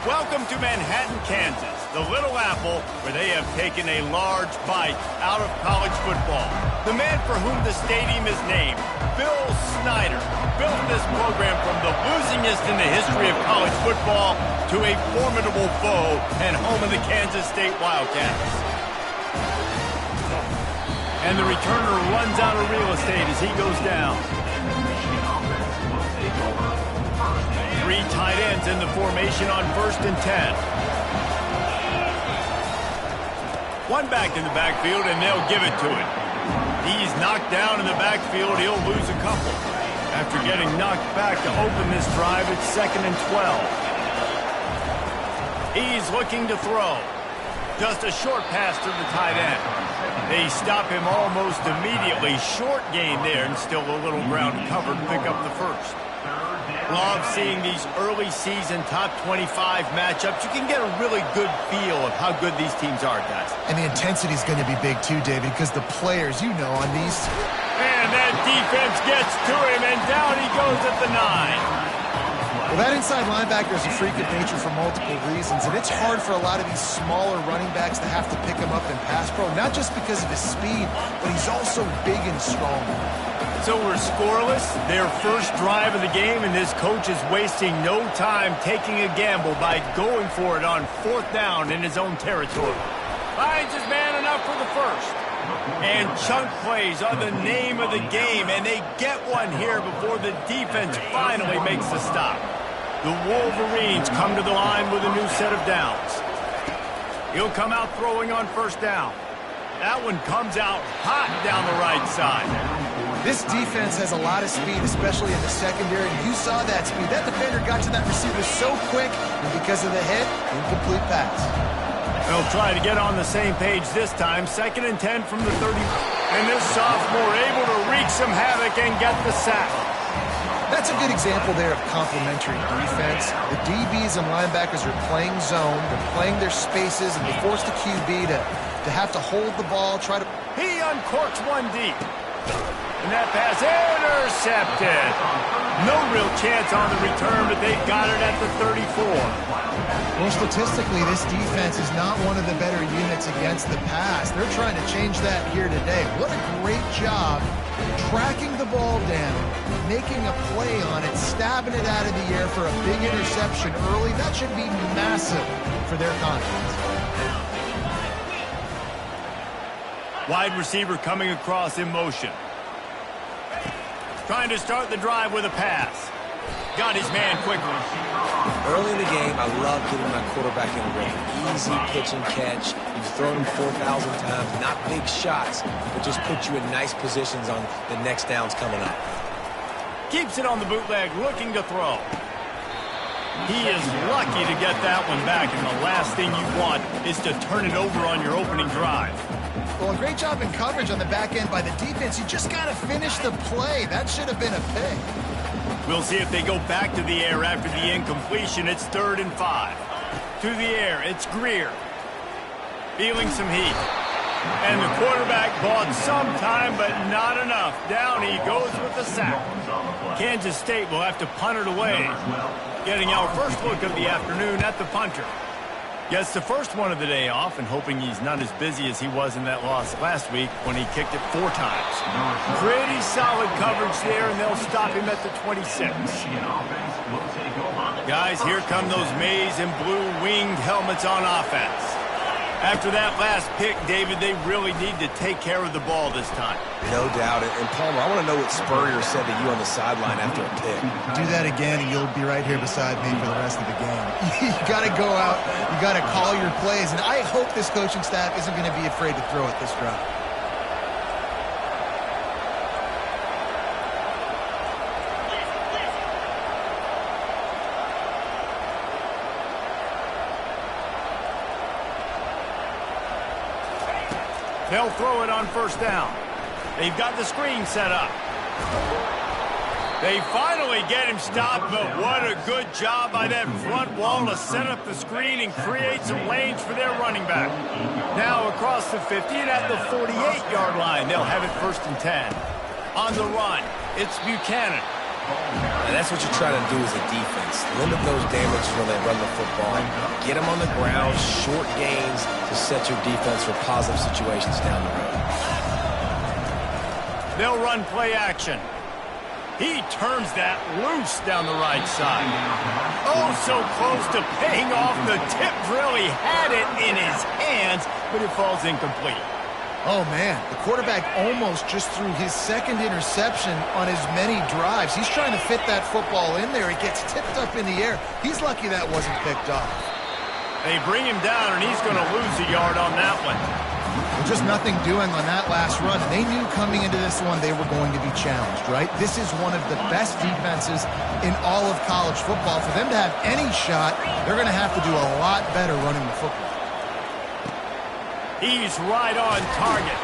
Welcome to Manhattan, Kansas, the Little Apple, where they have taken a large bite out of college football. The man for whom the stadium is named, Bill Snyder, built this program from the losingest in the history of college football to a formidable foe and home of the Kansas State Wildcats. And the returner runs out of real estate as he goes down. Three tight ends in the formation on 1st and 10. One back in the backfield, and they'll give it to him. He's knocked down in the backfield. He'll lose a couple. After getting knocked back to open this drive, it's 2nd and 12. He's looking to throw. Just a short pass to the tight end. They stop him almost immediately. Short gain there, and still a little ground cover to pick up the first. Love seeing these early season top 25 matchups. You can get a really good feel of how good these teams are, guys. And the intensity is going to be big too, David, because the players, you know, on these... And that defense gets to him, and down he goes at the 9. Well, that inside linebacker is a freak of nature for multiple reasons, and it's hard for a lot of these smaller running backs to have to pick him up in pass pro, not just because of his speed, but he's also big and strong. So we're scoreless, their first drive of the game, and this coach is wasting no time taking a gamble by going for it on 4th down in his own territory. Finds his man enough for the first. And chunk plays are the name of the game, and they get one here before the defense finally makes the stop. The Wolverines come to the line with a new set of downs. He'll come out throwing on 1st down. That one comes out hot down the right side. This defense has a lot of speed, especially in the secondary, and you saw that speed. That defender got to that receiver so quick, and because of the hit, incomplete pass. They'll try to get on the same page this time. 2nd and 10 from the 30. And this sophomore able to wreak some havoc and get the sack. That's a good example there of complementary defense. The DBs and linebackers are playing zone, they're playing their spaces, and they force the QB to have to hold the ball, try to... He uncorks one deep. And that pass intercepted. No real chance on the return, but they got it at the 34. Well, statistically, this defense is not one of the better units against the pass. They're trying to change that here today. What a great job tracking the ball down, making a play on it, stabbing it out of the air for a big interception early. That should be massive for their confidence. Wide receiver coming across in motion. Trying to start the drive with a pass. Got his man quickly. Early in the game, I love getting my quarterback in a rhythm. Easy pitch and catch. You've thrown him 4,000 times. Not big shots, but just put you in nice positions on the next downs coming up. Keeps it on the bootleg, looking to throw. He is lucky to get that one back, and the last thing you want is to turn it over on your opening drive. Well, a great job in coverage on the back end by the defense. You just got to finish the play. That should have been a pick. We'll see if they go back to the air after the incompletion. It's 3rd and 5. To the air, it's Greer. Feeling some heat. And the quarterback bought some time, but not enough. Down he goes with the sack. Kansas State will have to punt it away. Getting our first look of the afternoon at the punter. Gets the first one of the day off, and hoping he's not as busy as he was in that loss last week when he kicked it 4 times. Pretty solid coverage there, and they'll stop him at the 26. Guys, here come those maize and blue winged helmets on offense. After that last pick, David, they really need to take care of the ball this time. No doubt. And Palmer, I want to know what Spurrier said to you on the sideline after a pick. Do that again, and you'll be right here beside me for the rest of the game. You got to go out. You got to call your plays. And I hope this coaching staff isn't going to be afraid to throw it this drive. They'll throw it on 1st down. They've got the screen set up. They finally get him stopped, but what a good job by that front wall to set up the screen and create some lanes for their running back. Now across the 50 and at the 48-yard line, they'll have it 1st and 10. On the run, it's Buchanan. And that's what you're trying to do as a defense. Limit those damages when they run the football. Get them on the ground, short gains to set your defense for positive situations down the road. They'll run play action. He turns that loose down the right side. Oh, so close to paying off. The tip really had it in his hands, but it falls incomplete. Oh, man, the quarterback almost just threw his second interception on as many drives. He's trying to fit that football in there. It gets tipped up in the air. He's lucky that wasn't picked off. They bring him down, and he's going to lose a yard on that one. Well, just nothing doing on that last run. They knew coming into this one they were going to be challenged, right? This is one of the best defenses in all of college football. For them to have any shot, they're going to have to do a lot better running the football. He's right on target.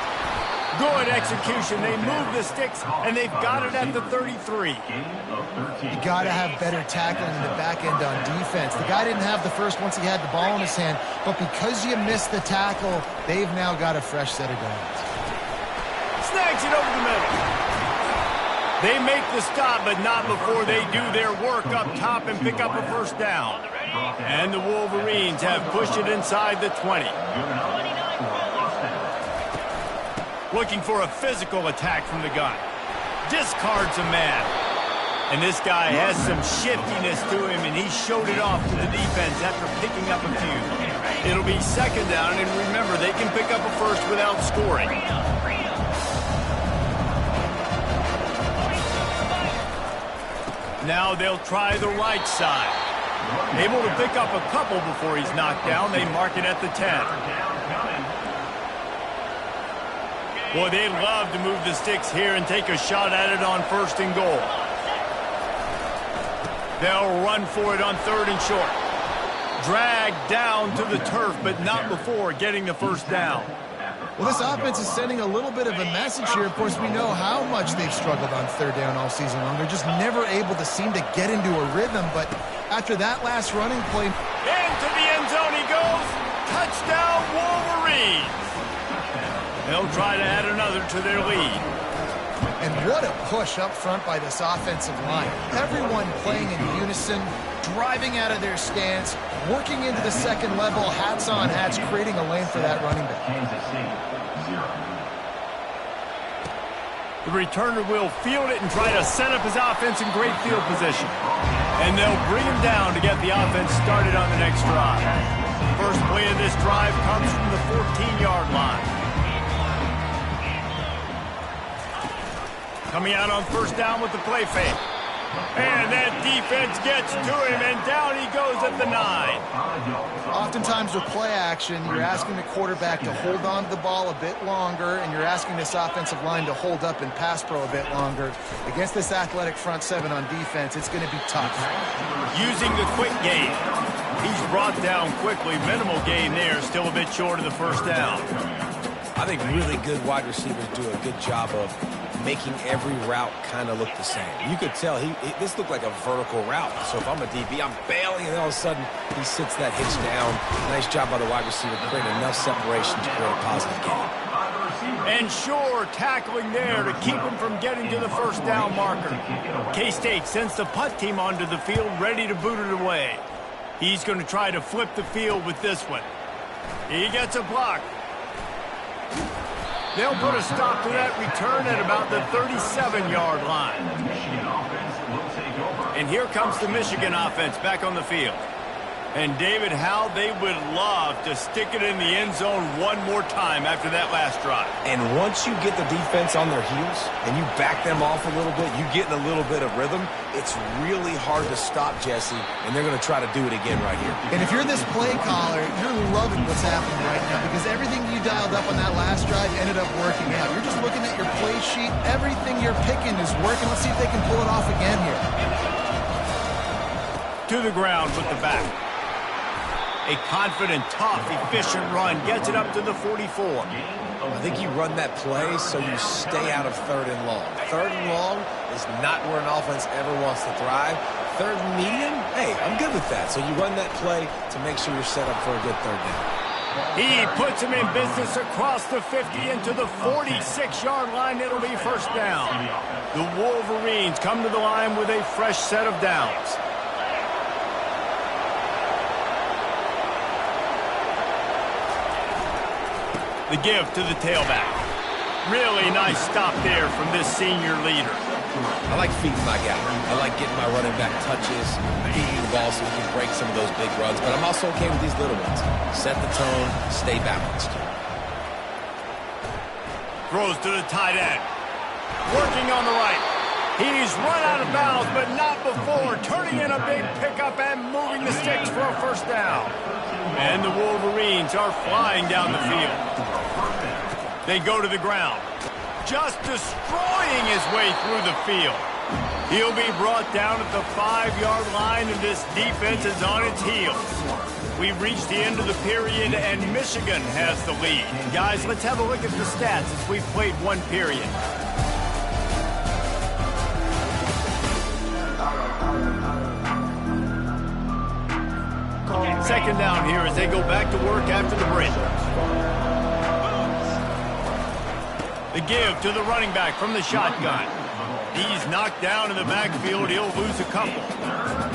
Good execution. They move the sticks, and they've got it at the 33. You got to have better tackling in the back end on defense. The guy didn't have the first once he had the ball in his hand, but because you missed the tackle, they've now got a fresh set of downs. Snags it over the middle. They make the stop, but not before they do their work up top and pick up a first down. And the Wolverines have pushed it inside the 20. Looking for a physical attack from the gun. Discards a man. And this guy has some shiftiness to him, and he showed it off to the defense after picking up a few. It'll be second down, and remember, they can pick up a first without scoring. Now they'll try the right side. Able to pick up a couple before he's knocked down. They mark it at the 10. Boy, they'd love to move the sticks here and take a shot at it on 1st and goal. They'll run for it on 3rd and short. Dragged down to the turf, but not before getting the first down. Well, this offense is sending a little bit of a message here. Of course, we know how much they've struggled on 3rd down all season long. They're just never able to seem to get into a rhythm, but after that last running play... Into the end zone he goes. Touchdown, Wolverines. They'll try to add another to their lead. And what a push up front by this offensive line. Everyone playing in unison, driving out of their stance, working into the second level, hats on hats, creating a lane for that running back. The returner will field it and try to set up his offense in great field position. And they'll bring him down to get the offense started on the next drive. First play of this drive comes from the 14-yard line. Coming out on 1st down with the play fake. And that defense gets to him, and down he goes at the 9. Oftentimes with play action, you're asking the quarterback to hold on to the ball a bit longer, and you're asking this offensive line to hold up in pass pro a bit longer. Against this athletic front 7 on defense, it's going to be tough. Using the quick game. He's brought down quickly. Minimal gain there, still a bit short of the first down. I think really good wide receivers do a good job of making every route kind of look the same. You could tell this looked like a vertical route. So if I'm a DB, I'm bailing, and all of a sudden he sits that hitch down. Nice job by the wide receiver, creating enough separation to create a positive gain. And sure, tackling there to keep him from getting to the first down marker. K-State sends the punt team onto the field, ready to boot it away. He's going to try to flip the field with this one. He gets a block. They'll put a stop to that return at about the 37-yard line. And here comes the Michigan offense back on the field. And David, how they would love to stick it in the end zone one more time after that last drive. And once you get the defense on their heels and you back them off a little bit, you get in a little bit of rhythm, it's really hard to stop, Jesse, and they're going to try to do it again right here. And if you're this play caller, you're loving what's happening right now because everything you dialed up on that last drive ended up working out. You're just looking at your play sheet. Everything you're picking is working. Let's see if they can pull it off again here. To the ground with the back. A confident, tough, efficient run gets it up to the 44. I think you run that play so you stay out of 3rd and long. 3rd and long is not where an offense ever wants to thrive. 3rd and medium, hey, I'm good with that. So you run that play to make sure you're set up for a good 3rd down. He puts him in business across the 50 into the 46-yard line. It'll be first down. The Wolverines come to the line with a fresh set of downs. The give to the tailback. Really nice stop there from this senior leader. I like feeding my guy. I like getting my running back touches, feeding the ball so we can break some of those big runs, but I'm also okay with these little ones. Set the tone, stay balanced. Throws to the tight end. Working on the right. He's run out of bounds, but not before turning in a big pickup and moving the sticks for a first down. And the Wolverines are flying down the field. They go to the ground, just destroying his way through the field. He'll be brought down at the 5-yard line, and this defense is on its heels. We've reached the end of the period, and Michigan has the lead. Guys, let's have a look at the stats as we've played one period. Second down here as they go back to work after the break. The give to the running back from the shotgun. He's knocked down in the backfield. He'll lose a couple.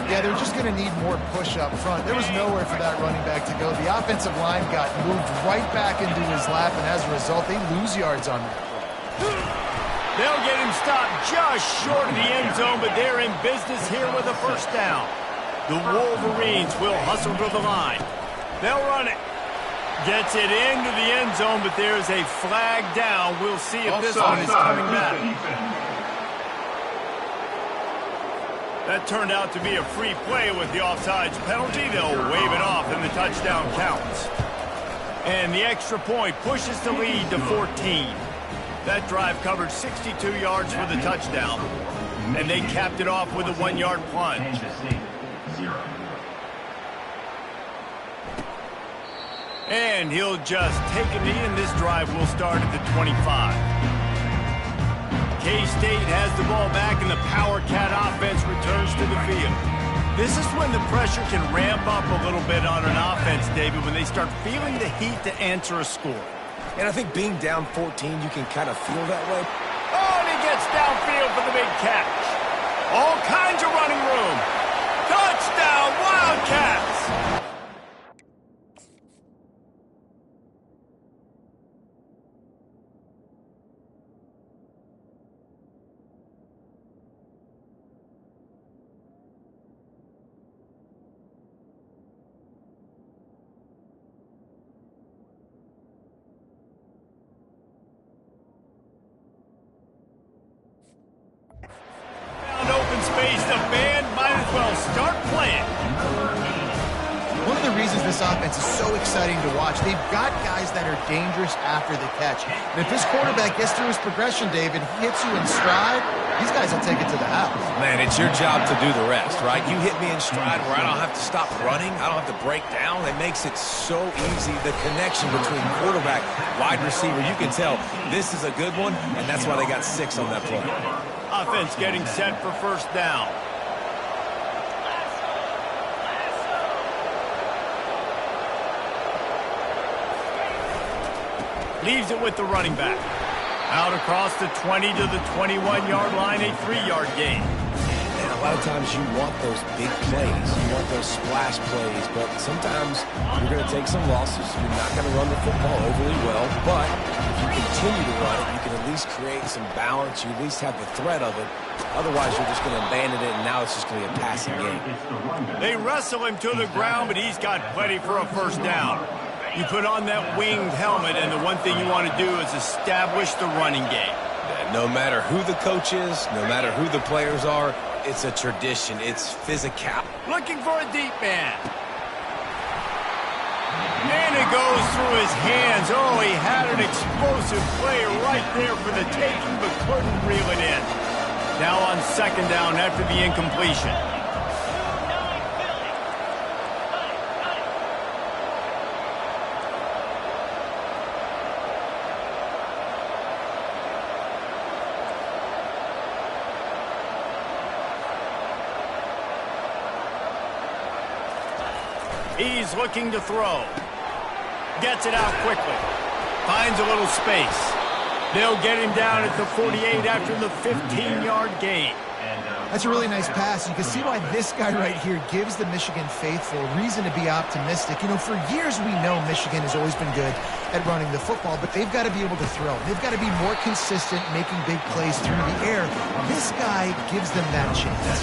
Yeah, they're just going to need more push up front. There was nowhere for that running back to go. The offensive line got moved right back into his lap, and as a result, they lose yards on that play. They'll get him stopped just short of the end zone, but they're in business here with a first down. The Wolverines will hustle to the line. They'll run it. Gets it into the end zone, but there's a flag down. We'll see if this one is coming back. That turned out to be a free play with the offsides penalty. They'll wave it off, and the touchdown counts. And the extra point pushes the lead to 14. That drive covered 62 yards for the touchdown, and they capped it off with a 1-yard plunge. And he'll just take a knee, and this drive will start at the 25. K-State has the ball back, and the Power Cat offense returns to the field. This is when the pressure can ramp up a little bit on an offense, David, when they start feeling the heat to answer a score. And I think being down 14, you can kind of feel that way. Oh, and he gets downfield for the big catch. All kinds of running room. Touchdown, Wildcats! Space, the band might as well start playing. One of the reasons this offense is so exciting to watch, they've got guys that are dangerous after the catch. And if this quarterback gets through his progression, David, he hits you in stride, these guys will take it to the house. Man, it's your job to do the rest, right? You hit me in stride where I don't have to stop running. I don't have to break down. It makes it so easy. The connection between quarterback, wide receiver, you can tell this is a good one, and that's why they got 6 on that play. Offense getting set for first down. Leaves it with the running back. Out across the 20 to the 21-yard line, a 3-yard gain. And a lot of times you want those big plays. You want those splash plays, but sometimes you're going to take some losses. You're not going to run the football overly well, but if you continue to run it, you can at least create some balance. You at least have the threat of it. Otherwise, you're just going to abandon it, and now it's just going to be a passing game. They wrestle him to the ground, but he's got plenty for a first down. You put on that winged helmet, and the one thing you want to do is establish the running game. No matter who the coach is, no matter who the players are, it's a tradition. It's physical. Looking for a deep man. And it goes through his hands. Oh, he had an explosive play right there for the taking, but couldn't reel it in. Now on second down after the incompletion. He's looking to throw. Gets it out quickly. Finds a little space. They'll get him down at the 48 after the 15-yard gain. That's a really nice pass. You can see why this guy right here gives the Michigan faithful reason to be optimistic. You know, for years we know Michigan has always been good at running the football, but they've got to be able to throw. They've got to be more consistent, making big plays through the air. This guy gives them that chance.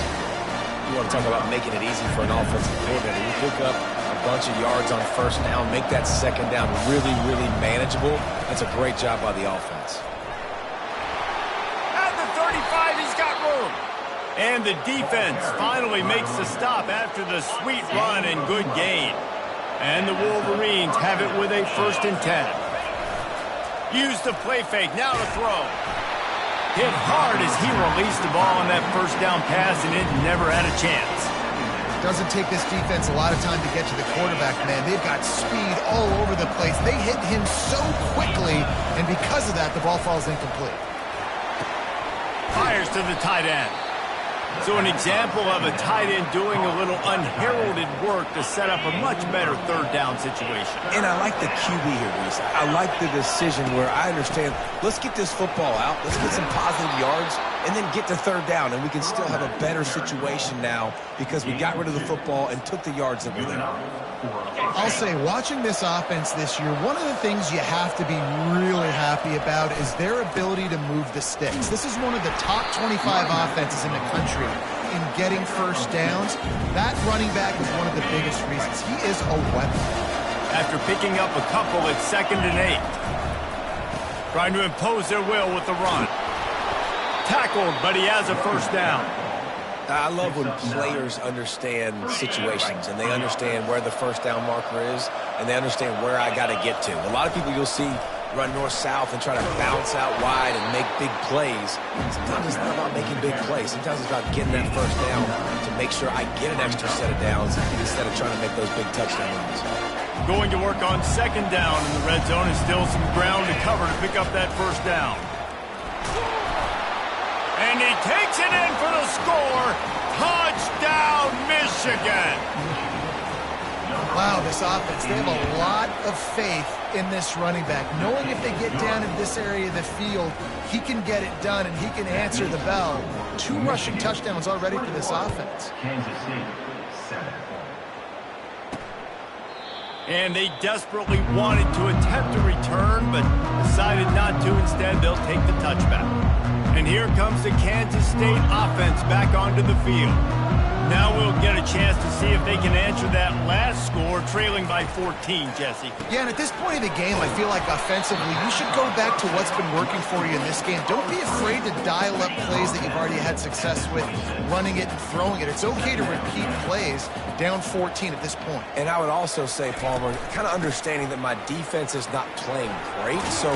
You want to talk about making it easy for an offensive coordinator. You pick up a bunch of yards on first down, make that second down really, really manageable. That's a great job by the offense. At the 35, he's got room. And the defense finally makes the stop after the sweet run and good gain. And the Wolverines have it with a 1st and 10. Use the play fake, now to throw. Hit hard as he released the ball on that first down pass, and it never had a chance. Doesn't take this defense a lot of time to get to the quarterback, man. They've got speed all over the place. They hit him so quickly, and because of that, the ball falls incomplete. Fires to the tight end. So an example of a tight end doing a little unheralded work to set up a much better 3rd down situation. And I like the QB here, Reese. I like the decision where I understand, let's get this football out, let's get some positive yards, and then get to 3rd down, and we can still have a better situation now because we got rid of the football and took the yards that were there. I'll say, watching this offense this year, one of the things you have to be really happy about is their ability to move the sticks. This is one of the top 25 offenses in the country in getting first downs. That running back is one of the biggest reasons. He is a weapon. After picking up a couple at 2nd and 8. Trying to impose their will with the run. Tackled, but he has a 1st down. I love when players understand situations and they understand where the 1st down marker is and they understand where I got to get to. A lot of people you'll see run north-south and try to bounce out wide and make big plays. Sometimes it's not about making big plays. Sometimes it's about getting that 1st down to make sure I get an extra set of downs instead of trying to make those big touchdown runs. Going to work on 2nd down in the red zone, and still some ground to cover to pick up that 1st down. And he takes it in for the score. Touchdown, Michigan. Wow, this offense, they have a lot of faith in this running back. Knowing if they get down in this area of the field, he can get it done and he can answer the bell. 2 rushing touchdowns already for this offense. Kansas City, 7. And they desperately wanted to attempt a return, but decided not to. Instead, they'll take the touchback. And here comes the Kansas State offense back onto the field. Now we'll get a chance to see if they can answer that last score, trailing by 14, Jesse. Yeah, and at this point of the game, I feel like offensively, you should go back to what's been working for you in this game. Don't be afraid to dial up plays that you've already had success with, running it and throwing it. It's okay to repeat plays down 14 at this point. And I would also say, Palmer, kind of understanding that my defense is not playing great, so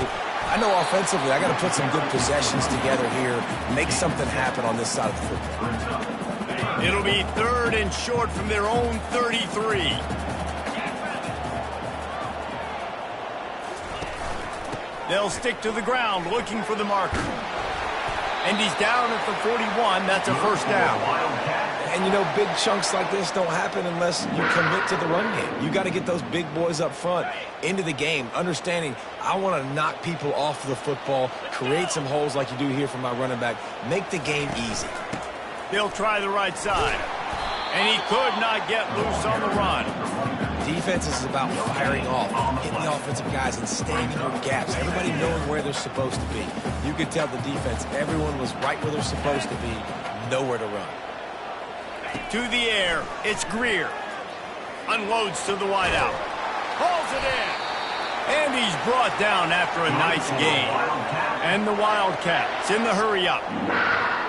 I know offensively I got to put some good possessions together here, make something happen on this side of the football. It'll be 3rd and short from their own 33. They'll stick to the ground looking for the marker. And he's down at the 41. That's a 1st down. And, you know, big chunks like this don't happen unless you commit to the run game. You got to get those big boys up front into the game, understanding I want to knock people off the football, create some holes like you do here for my running back, make the game easy. They'll try the right side. And he could not get loose on the run. Defense is about firing off, hitting the offensive guys and staying in your gaps. Everybody knowing where they're supposed to be. You could tell the defense, everyone was right where they're supposed to be, nowhere to run. To the air, it's Greer. Unloads to the wideout. Hauls it in. And he's brought down after a nice gain. And the Wildcats in the hurry-up.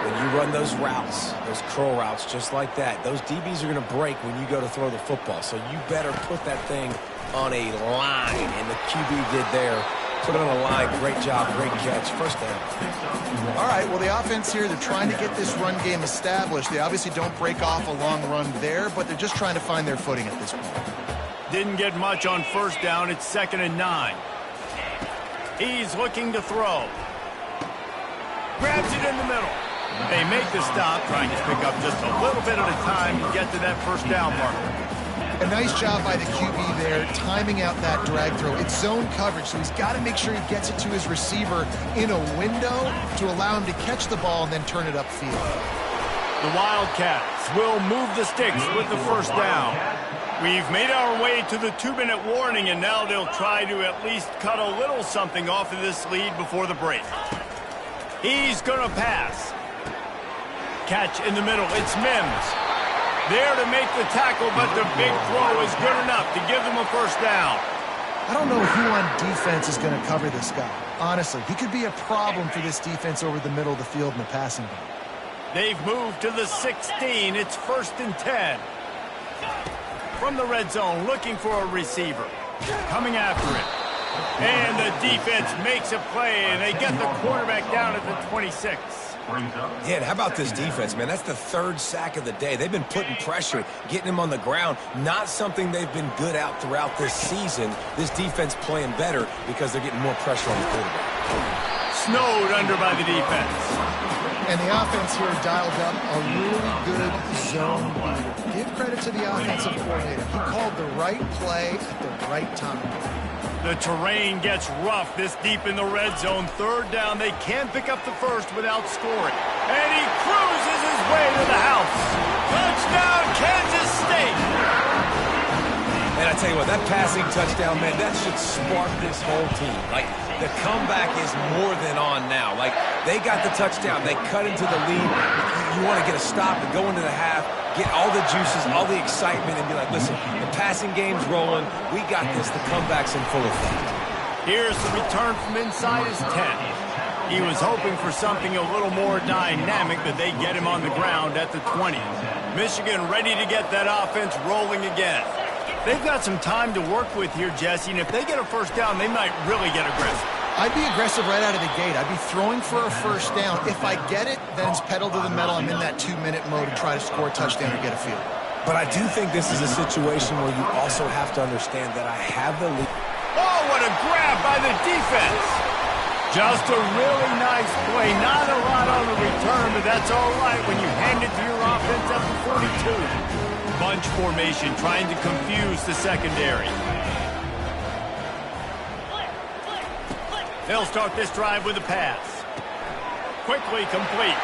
When you run those routes, those curl routes just like that, those DBs are going to break when you go to throw the football. So you better put that thing on a line. And the QB did there. Put it on a line. Great job. Great catch. 1st down. All right, well, the offense here, they're trying to get this run game established. They obviously don't break off a long run there, but they're just trying to find their footing at this point. Didn't get much on 1st down. It's 2nd and 9. He's looking to throw. Grabs it in the middle. They make the stop, trying to pick up just a little bit at a time to get to that 1st down marker. A nice job by the QB there, timing out that drag throw. It's zone coverage, so he's got to make sure he gets it to his receiver in a window to allow him to catch the ball and then turn it upfield. The Wildcats will move the sticks with the first down. We've made our way to the 2-minute warning, and now they'll try to at least cut a little something off of this lead before the break. He's going to pass. Catch in the middle. It's Mims. There to make the tackle, but the big throw is good enough to give them a first down. I don't know who on defense is going to cover this guy. Honestly, he could be a problem for this defense over the middle of the field in the passing game. They've moved to the 16. It's 1st and 10. From the red zone, looking for a receiver. Coming after it. And the defense makes a play, and they get the quarterback down at the 26. Yeah, and how about this defense, man? That's the 3rd sack of the day. They've been putting pressure, getting him on the ground. Not something they've been good at throughout this season. This defense playing better because they're getting more pressure on the quarterback. Snowed under by the defense. And the offense here dialed up a really good zone beater. Give credit to the offensive coordinator. He called the right play at the right time. The terrain gets rough this deep in the red zone. 3rd down. They can't pick up the first without scoring. And he cruises his way to the house. Touchdown, Kansas State. And I tell you what, that passing touchdown, man, that should spark this whole team. Like, the comeback is more than on now. Like, they got the touchdown. They cut into the lead. You want to get a stop and go into the half, get all the juices, all the excitement, and be like, listen, the passing game's rolling. We got this. The comeback's in full effect. Here's the return from inside his 10. He was hoping for something a little more dynamic, but they get him on the ground at the 20. Michigan ready to get that offense rolling again. They've got some time to work with here, Jesse, and if they get a first down, they might really get aggressive. I'd be aggressive right out of the gate. I'd be throwing for a first down. If I get it, then it's pedal to the metal. I'm in that 2-minute mode to try to score a touchdown or get a field. But I do think this is a situation where you also have to understand that I have the lead. Oh, what a grab by the defense. Just a really nice play. Not a lot on the return, but that's all right when you hand it to your offense at the 42. Bunch formation trying to confuse the secondary. They'll start this drive with a pass. Quickly complete.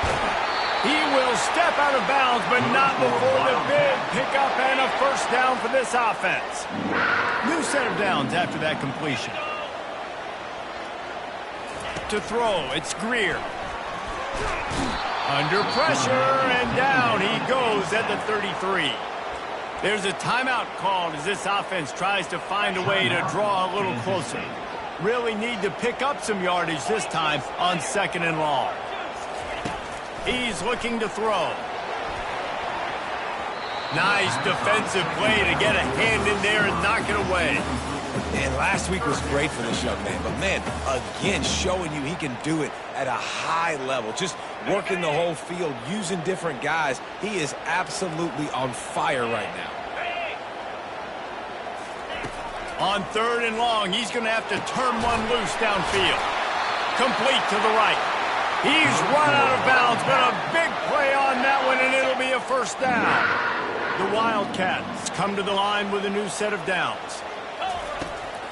He will step out of bounds, but not before the big pickup and a first down for this offense. New set of downs after that completion. To throw, it's Greer. Under pressure, and down he goes at the 33. There's a timeout called as this offense tries to find a way to draw a little closer. Really need to pick up some yardage this time on 2nd and long. He's looking to throw. Nice defensive play to get a hand in there and knock it away. And last week was great for this young man. But, man, again, showing you he can do it at a high level. Just working the whole field, using different guys. He is absolutely on fire right now. On 3rd and long, he's going to have to turn one loose downfield. Complete to the right. He's run out of bounds, but a big play on that one, and it'll be a first down. The Wildcats come to the line with a new set of downs.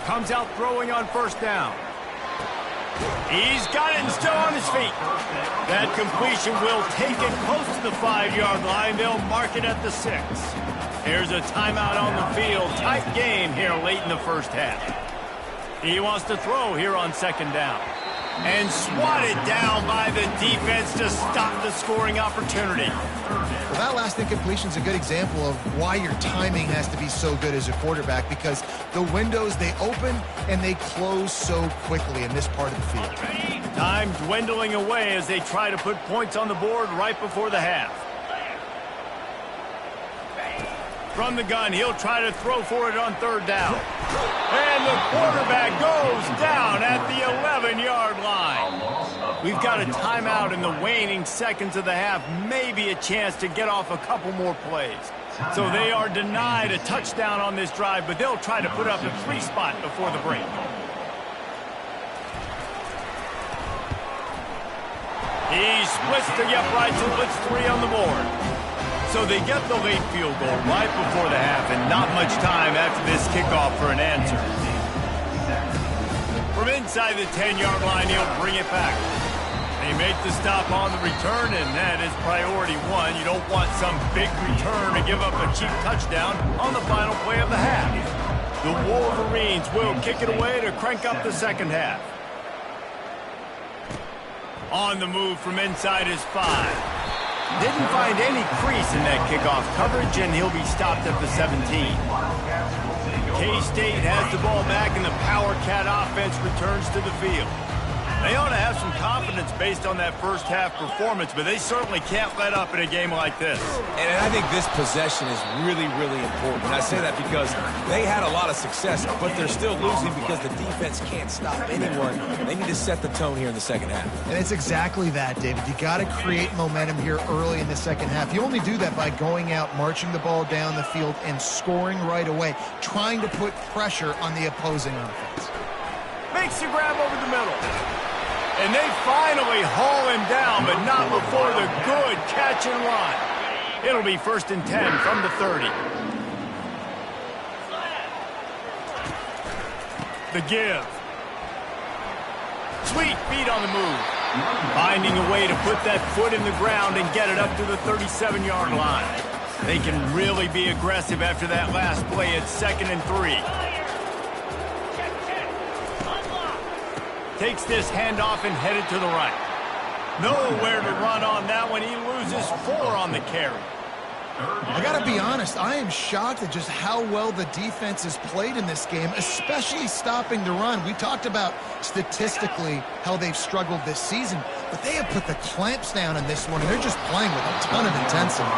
Comes out throwing on first down. He's got it and still on his feet. That completion will take it close to the 5-yard line. They'll mark it at the 6. Here's a timeout on the field. Tight game here late in the first half. He wants to throw here on 2nd down. And swatted down by the defense to stop the scoring opportunity. Well, that last incompletion is a good example of why your timing has to be so good as a quarterback, because the windows, they open and they close so quickly in this part of the field. Time dwindling away as they try to put points on the board right before the half. From the gun, he'll try to throw for it on 3rd down. And the quarterback goes down at the 11-yard line. We've got a timeout in the waning seconds of the half. Maybe a chance to get off a couple more plays. So they are denied a touchdown on this drive, but they'll try to put up a 3 spot before the break. He splits the uprights and puts 3 on the board. So they get the late field goal right before the half, and not much time after this kickoff for an answer. From inside the 10-yard line, he'll bring it back. They make the stop on the return, and that is priority one. You don't want some big return to give up a cheap touchdown on the final play of the half. The Wolverines will kick it away to crank up the second half. On the move from inside his 5. Didn't find any crease in that kickoff coverage, and he'll be stopped at the 17. K-State has the ball back, and the Power Cat offense returns to the field. They ought to have some confidence based on that first half performance, but they certainly can't let up in a game like this. And I think this possession is really, really important. And I say that because they had a lot of success, but they're still losing because the defense can't stop anyone. They need to set the tone here in the second half. And it's exactly that, David. You got to create momentum here early in the second half. You only do that by going out, marching the ball down the field, and scoring right away, trying to put pressure on the opposing offense. Makes the grab over the middle. And they finally haul him down, but not before the good catch and run. It'll be 1st and 10 from the 30. The give. Sweet feet on the move. Finding a way to put that foot in the ground and get it up to the 37-yard line. They can really be aggressive after that last play at 2nd and 3. Takes this handoff and headed to the right. Nowhere to run on that one. He loses 4 on the carry. I got to be honest, I am shocked at just how well the defense has played in this game, especially stopping the run. We talked about statistically how they've struggled this season, but they have put the clamps down in this one, and they're just playing with a ton of intensity.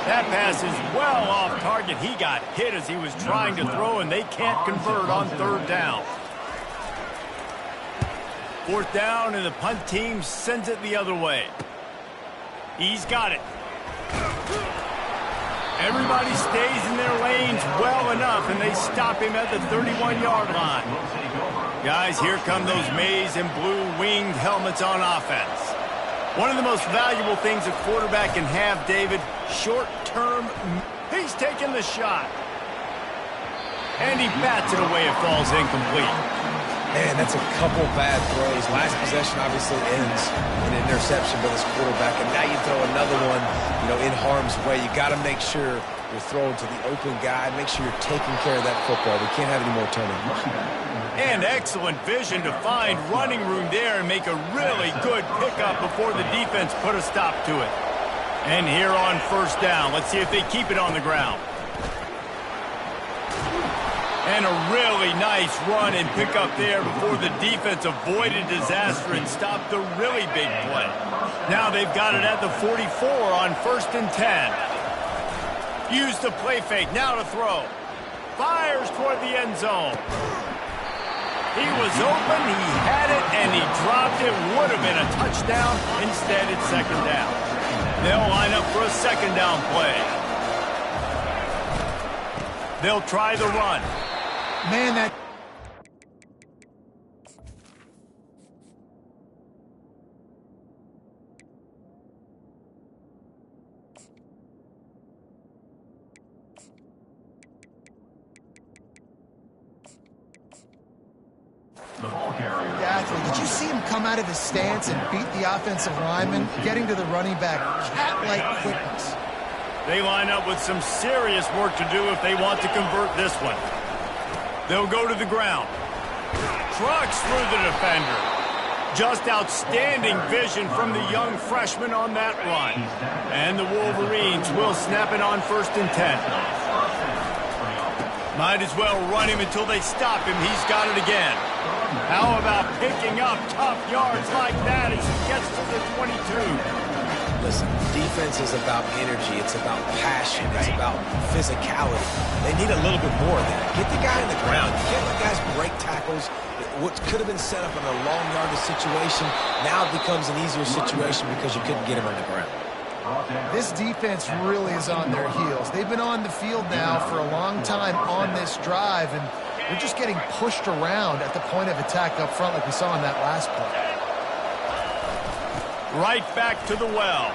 That pass is well off target. He got hit as he was trying to throw, and they can't convert on 3rd down. 4th down, and the punt team sends it the other way. He's got it. Everybody stays in their lanes well enough, and they stop him at the 31-yard line. Guys, here come those maize and blue winged helmets on offense. One of the most valuable things a quarterback can have, David, short-term. He's taking the shot. And he bats it away. It falls incomplete. Man, that's a couple bad throws. Last possession obviously ends in an interception by this quarterback, and now you throw another one, in harm's way. You got to make sure you're throwing to the open guy. Make sure you're taking care of that football. We can't have any more turnovers. And excellent vision to find running room there and make a really good pickup before the defense put a stop to it. And here on 1st down, let's see if they keep it on the ground. And a really nice run and pick up there before the defense avoided disaster and stopped the really big play. Now they've got it at the 44 on 1st and 10. Use the play fake, now to throw. Fires toward the end zone. He was open, he had it, and he dropped it. Would have been a touchdown. Instead, it's 2nd down. They'll line up for a 2nd down play. They'll try the run. Man, that... Did you see him come out of his stance and beat the offensive lineman, getting to the running back? Cat-like quickness. They line up with some serious work to do if they want to convert this one. They'll go to the ground. Trucks through the defender. Just outstanding vision from the young freshman on that run. And the Wolverines will snap it on 1st and 10. Might as well run him until they stop him. He's got it again. How about picking up tough yards like that as he gets to the 22? Listen, defense is about energy. It's about passion. It's about physicality. They need a little bit more of that. Get the guy in the ground. You can't let guys break tackles. What could have been set up in a long yardage situation now becomes an easier situation because you couldn't get him on the ground. This defense really is on their heels. They've been on the field now for a long time on this drive, and they're just getting pushed around at the point of attack up front like we saw in that last play. Right back to the well.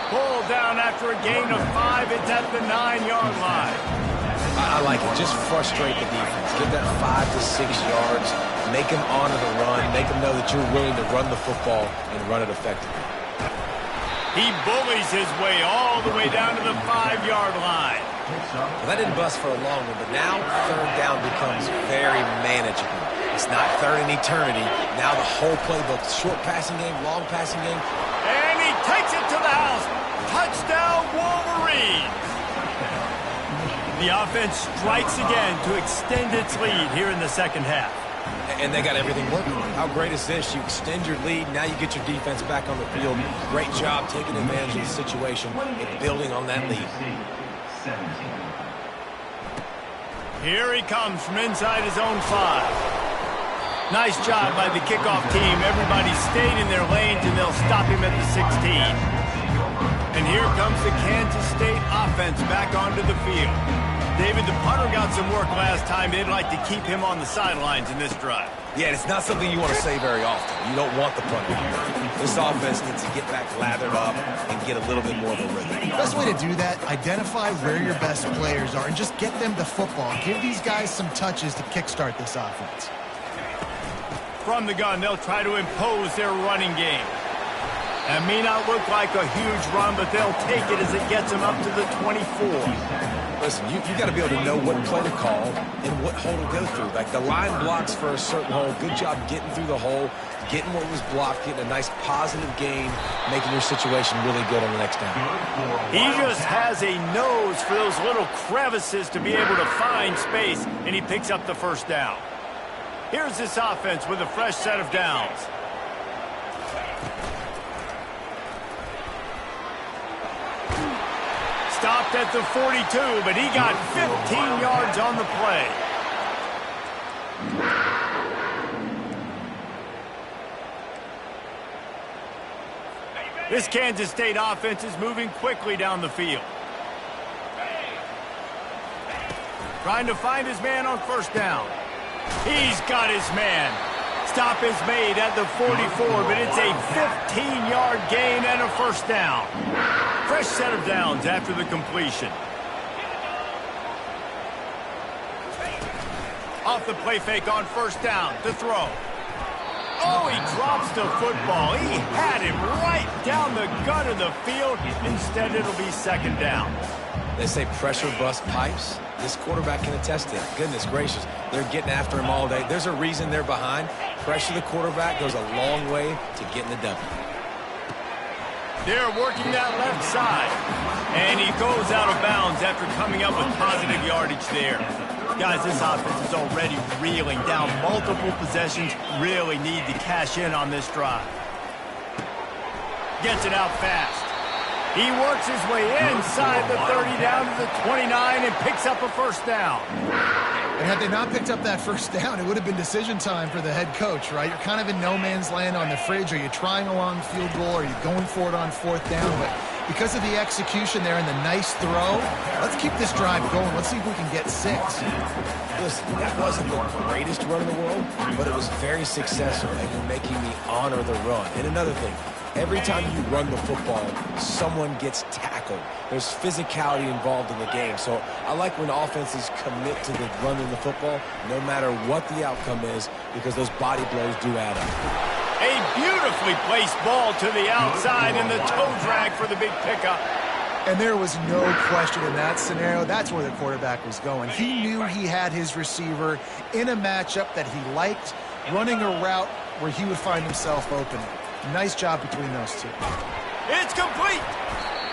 Ball down after a gain of 5. It's at the 9-yard line. I like it. Just frustrate the defense. Give that 5 to 6 yards. Make them honor the run. Make them know that you're willing to run the football and run it effectively. He bullies his way all the way down to the 5-yard line. Well, that didn't bust for a long one, but now third down becomes very manageable. It's not third in eternity. Now the whole playbook, short passing game, long passing game. And he takes it to the house. Touchdown, Wolverine. The offense strikes again to extend its lead here in the second half. And they got everything working. How great is this? You extend your lead. Now you get your defense back on the field. Great job taking advantage of the situation and building on that lead. Here he comes from inside his own 5. Nice job by the kickoff team. Everybody stayed in their lanes, and they'll stop him at the 16. And here comes the Kansas State offense back onto the field. David, the punter got some work last time. They'd like to keep him on the sidelines in this drive. Yeah, it's not something you want to say very often. You don't want the punter. This offense needs to get back lathered up and get a little bit more of a rhythm. The best way to do that, identify where your best players are and just get them the football. Give these guys some touches to kickstart this offense. From the gun, they'll try to impose their running game. It may not look like a huge run, but they'll take it as it gets them up to the 24. Listen, you got to be able to know what play to call and what hole to go through. Like the line blocks for a certain hole. Good job getting through the hole, getting what was blocked, getting a nice positive gain, making your situation really good on the next down. He just has a nose for those little crevices to be able to find space, and he picks up the first down. Here's this offense with a fresh set of downs. Stopped at the 42, but he got 15 yards on the play. This Kansas State offense is moving quickly down the field. Trying to find his man on first down. He's got his man. Stop is made at the 44, but it's a 15-yard gain and a first down. Fresh set of downs after the completion. Off the play fake on first down to throw. Oh, he drops the football. He had him right down the gut of the field. Instead, it'll be second down. They say pressure busts pipes. This quarterback can attest to it. Goodness gracious, they're getting after him all day. There's a reason they're behind. Pressure the quarterback goes a long way to getting the W. They're working that left side. And he goes out of bounds after coming up with positive yardage there. Guys, this offense is already reeling down multiple possessions. Really need to cash in on this drive. Gets it out fast. He works his way inside the 30 down to the 29 and picks up a first down. And had they not picked up that first down, it would have been decision time for the head coach, right? You're kind of in no man's land on the fridge. Are you trying a long field goal? Are you going for it on fourth down? But because of the execution there and the nice throw, let's keep this drive going. Let's see if we can get 6. Listen, that wasn't the greatest run in the world, but it was very successful, and you're making me honor the run. And another thing, every time you run the football, someone gets tackled. There's physicality involved in the game. So I like when offenses commit to the running the football, no matter what the outcome is, because those body blows do add up. A beautifully placed ball to the outside and the toe drag for the big pickup. And there was no question in that scenario. That's where the quarterback was going. He knew he had his receiver in a matchup that he liked, running a route where he would find himself open. Nice job between those two. It's complete.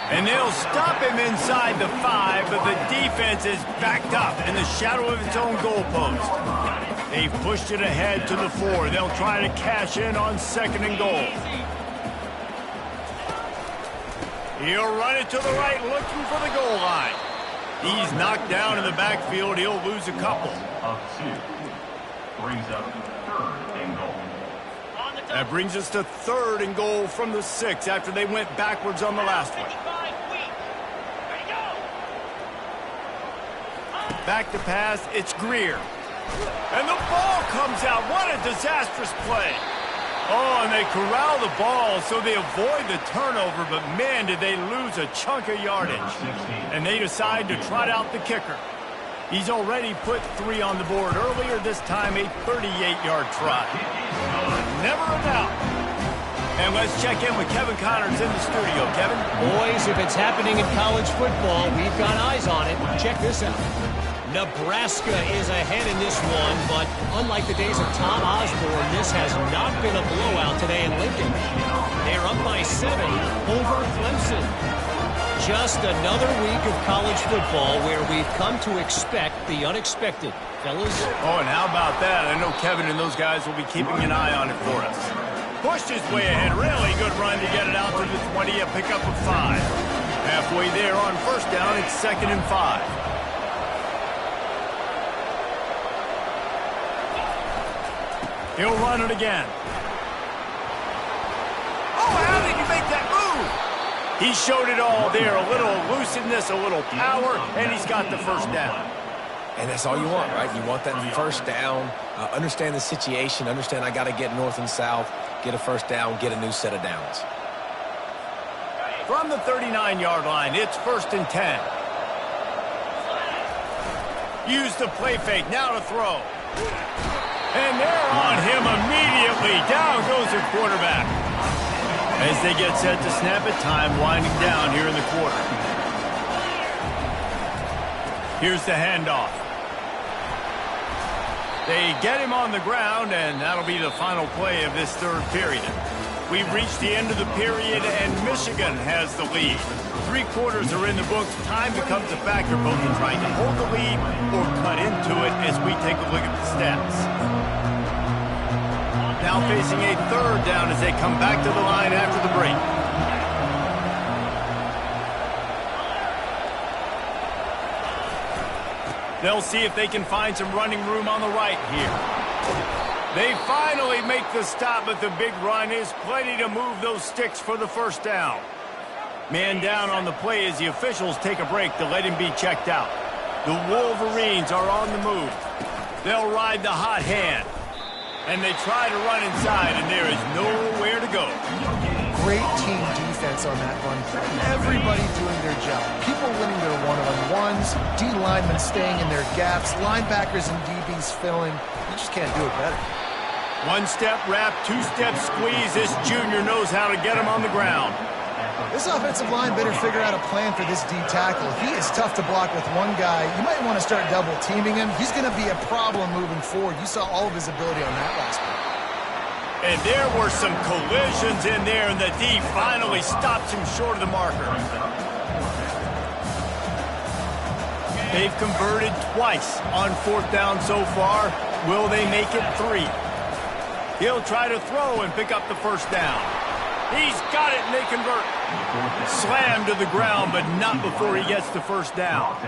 And they'll stop him inside the 5, but the defense is backed up in the shadow of its own goalpost. They've pushed it ahead to the 4. They'll try to cash in on second and goal. He'll run it to the right, looking for the goal line. He's knocked down in the backfield. He'll lose a couple. Of 2. Brings up third and goal. That brings us to third and goal from the 6 after they went backwards on the last one. Back to pass, it's Greer. And the ball comes out. What a disastrous play. Oh, and they corral the ball so they avoid the turnover, but man, did they lose a chunk of yardage. And they decide to trot out the kicker. He's already put 3 on the board earlier, this time a 38-yard trot. Never a doubt. And let's check in with Kevin Connors in the studio. Kevin? Boys, if it's happening in college football, we've got eyes on it. Check this out. Nebraska is ahead in this one, but unlike the days of Tom Osborne, this has not been a blowout today in Lincoln. They're up by 7 over Clemson. Just another week of college football where we've come to expect the unexpected. Fellas? Oh, and how about that? I know Kevin and those guys will be keeping an eye on it for us. Pushed his way ahead. Really good run to get it out to the 20, a pickup of 5. Halfway there on first down, it's 2nd and 5. He'll run it again. Oh, how did you make that move? He showed it all there. A little elusiveness, a little power, and he's got the first down. And that's all you want, right? You want that first down, understand the situation, understand I got to get north and south, get a first down, get a new set of downs. From the 39-yard line, it's 1st and 10. Use the play fake, now to throw. And they're on him immediately. Down goes the quarterback. As they get set to snap it, time winding down here in the quarter. Here's the handoff. They get him on the ground, and that'll be the final play of this third period. We've reached the end of the period, and Michigan has the lead. 3 quarters are in the books. Time becomes a factor both in trying to hold the lead or cut into it as we take a look at the stats. Now facing a 3rd down as they come back to the line after the break. They'll see if they can find some running room on the right here. They finally make the stop, but the big run is plenty to move those sticks for the first down. Man down on the play as the officials take a break to let him be checked out. The Wolverines are on the move. They'll ride the hot hand. And they try to run inside, and there is nowhere to go. Great team defense on that run. Everybody doing their job. People winning their one-on-ones, D linemen staying in their gaps, linebackers and DBs filling. You just can't do it better. 1-step wrap, 2-step squeeze. This junior knows how to get him on the ground. This offensive line better figure out a plan for this D tackle. He is tough to block with one guy. You might want to start double teaming him. He's going to be a problem moving forward. You saw all of his ability on that last play. And there were some collisions in there, and the D finally stops him short of the marker. They've converted twice on 4th down so far. Will they make it 3? He'll try to throw and pick up the first down. He's got it, and they convert. Slammed to the ground, but not before he gets the first down.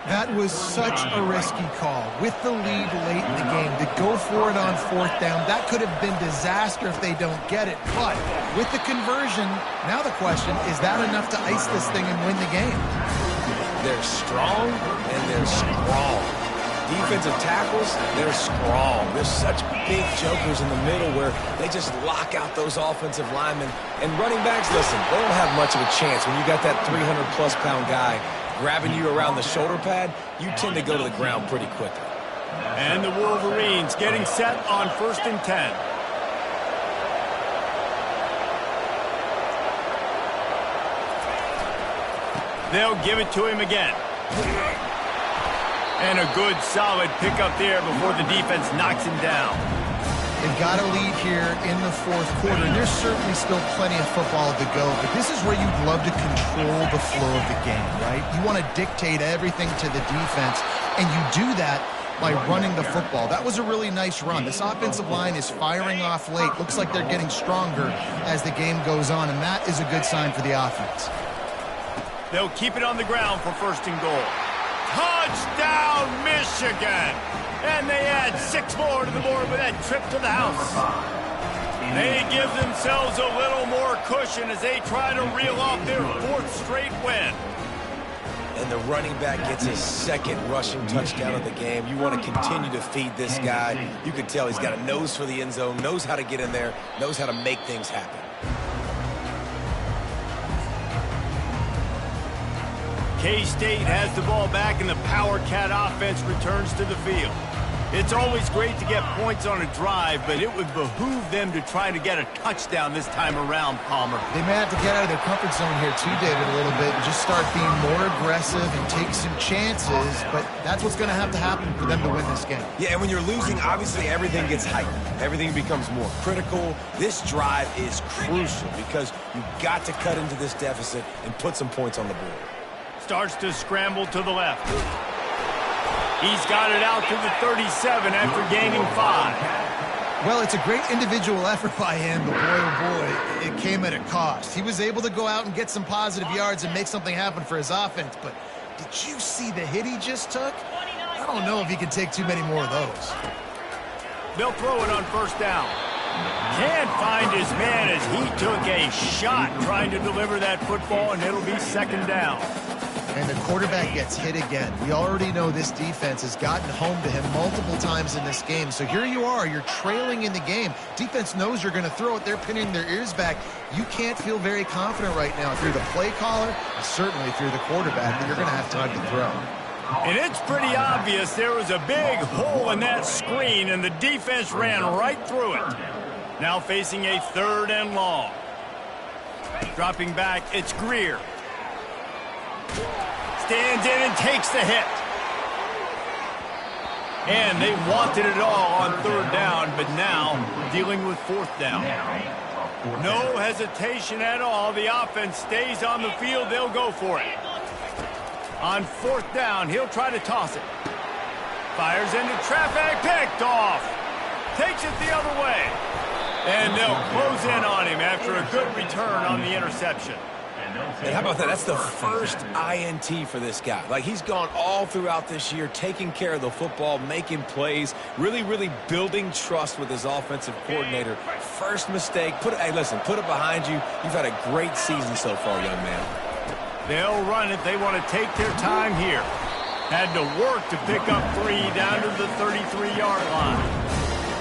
That was such a risky call. With the lead late in the game, to go for it on 4th down, that could have been disaster if they don't get it. But with the conversion, now the question, is that enough to ice this thing and win the game? They're strong, and they're strong. Defensive tackles, they're strong. There's such big jokers in the middle where they just lock out those offensive linemen. And running backs, listen, they don't have much of a chance. When you got that 300-plus pound guy grabbing you around the shoulder pad, you tend to go to the ground pretty quickly. And the Wolverines getting set on 1st and 10. They'll give it to him again. And a good, solid pickup there before the defense knocks him down. They've got a lead here in the 4th quarter, and there's certainly still plenty of football to go, but this is where you'd love to control the flow of the game, right? You want to dictate everything to the defense, and you do that by running the football. That was a really nice run. This offensive line is firing off late. Looks like they're getting stronger as the game goes on, and that is a good sign for the offense. They'll keep it on the ground for 1st and goal. Touchdown, Michigan! And they add 6 more to the board with that trip to the house. They give themselves a little more cushion as they try to reel off their 4th straight win. and the running back gets his second rushing touchdown of the game. You want to continue to feed this guy. You can tell he's got a nose for the end zone, knows how to get in there, knows how to make things happen. K-State has the ball back, and the Power Cat offense returns to the field. It's always great to get points on a drive, but it would behoove them to try to get a touchdown this time around, Palmer. They may have to get out of their comfort zone here too, David, a little bit, and just start being more aggressive and take some chances, but that's what's going to happen for them to win this game. Yeah, and when you're losing, obviously everything gets heightened. Everything becomes more critical. This drive is crucial because you've got to cut into this deficit and put some points on the board. Starts to scramble to the left. He's got it out to the 37 after gaining 5. Well, it's a great individual effort by him, but boy, oh boy, it came at a cost. He was able to go out and get some positive yards and make something happen for his offense, but did you see the hit he just took? I don't know if he can take too many more of those. They'll throw it on first down. Can't find his man as he took a shot trying to deliver that football, and it'll be second down. And the quarterback gets hit again. We already know this defense has gotten home to him multiple times in this game. So here you are, you're trailing in the game. Defense knows you're going to throw it. They're pinning their ears back. You can't feel very confident right now if you're the play caller, and certainly if you're the quarterback, that you're going to have time to throw. And it's pretty obvious there was a big hole in that screen, and the defense ran right through it. Now facing a 3rd and long. Dropping back, it's Greer. Stands in and takes the hit. And they wanted it all on 3rd down, but now dealing with 4th down. No hesitation at all. The offense stays on the field. They'll go for it. On 4th down, he'll try to toss it. Fires into traffic, picked off. Takes it the other way. And they'll close in on him after a good return on the interception. And how about that? That's the first INT for this guy. Like, he's gone all throughout this year, taking care of the football, making plays, really building trust with his offensive coordinator. First mistake, hey, listen, put it behind you. You've had a great season so far, young man. They'll run it. They want to take their time here. Had to work to pick up 3 down to the 33-yard line.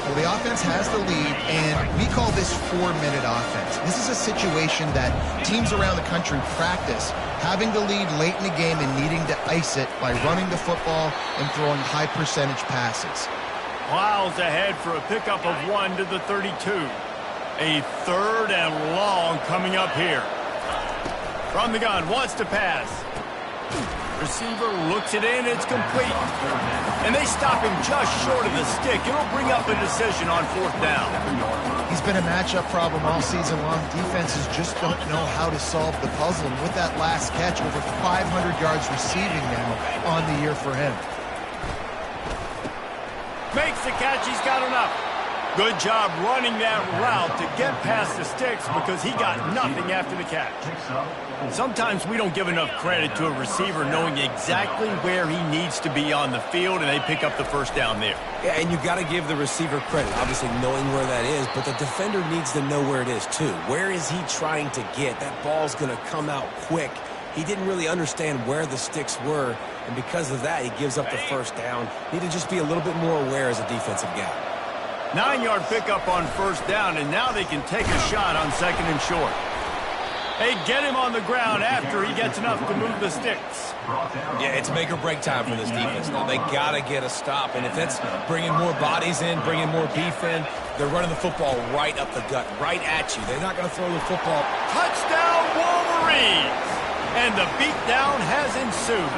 Well, the offense has the lead, and we call this 4-minute offense. This is a situation that teams around the country practice, having the lead late in the game and needing to ice it by running the football and throwing high-percentage passes. Miles ahead for a pickup of 1 to the 32. A 3rd and long coming up here. From the gun, wants to pass. Receiver looks it in, it's complete. And they stop him just short of the stick. It'll bring up a decision on 4th down. He's been a matchup problem all season long. Defenses just don't know how to solve the puzzle. And with that last catch, over 500 yards receiving now on the year for him. Makes the catch, he's got enough. Good job running that route to get past the sticks because he got nothing after the catch. Sometimes we don't give enough credit to a receiver knowing exactly where he needs to be on the field, and they pick up the first down there. Yeah, and you got to give the receiver credit, obviously knowing where that is, but the defender needs to know where it is too. Where is he trying to get? That ball's going to come out quick. He didn't really understand where the sticks were, and because of that, he gives up the first down. Need to just be a little bit more aware as a defensive guy. 9-yard pickup on first down, and now they can take a shot on 2nd and short. They get him on the ground after he gets enough to move the sticks. Yeah, it's make or break time for this defense now. They got to get a stop, and if it's bringing more bodies in, bringing more beef in, they're running the football right up the gut, right at you. They're not going to throw the football. Touchdown, Wolverines! And the beatdown has ensued.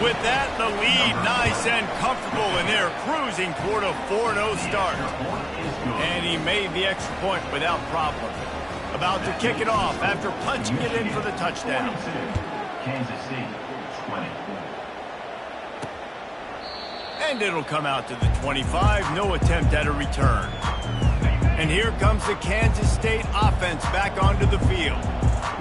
With that, the lead nice and comfortable, and they're cruising toward a 4-0 start. And he made the extra point without problem. About to kick it off after punching it in for the touchdown. Kansas City, 20. And it'll come out to the 25. No attempt at a return. And here comes the Kansas State offense back onto the field.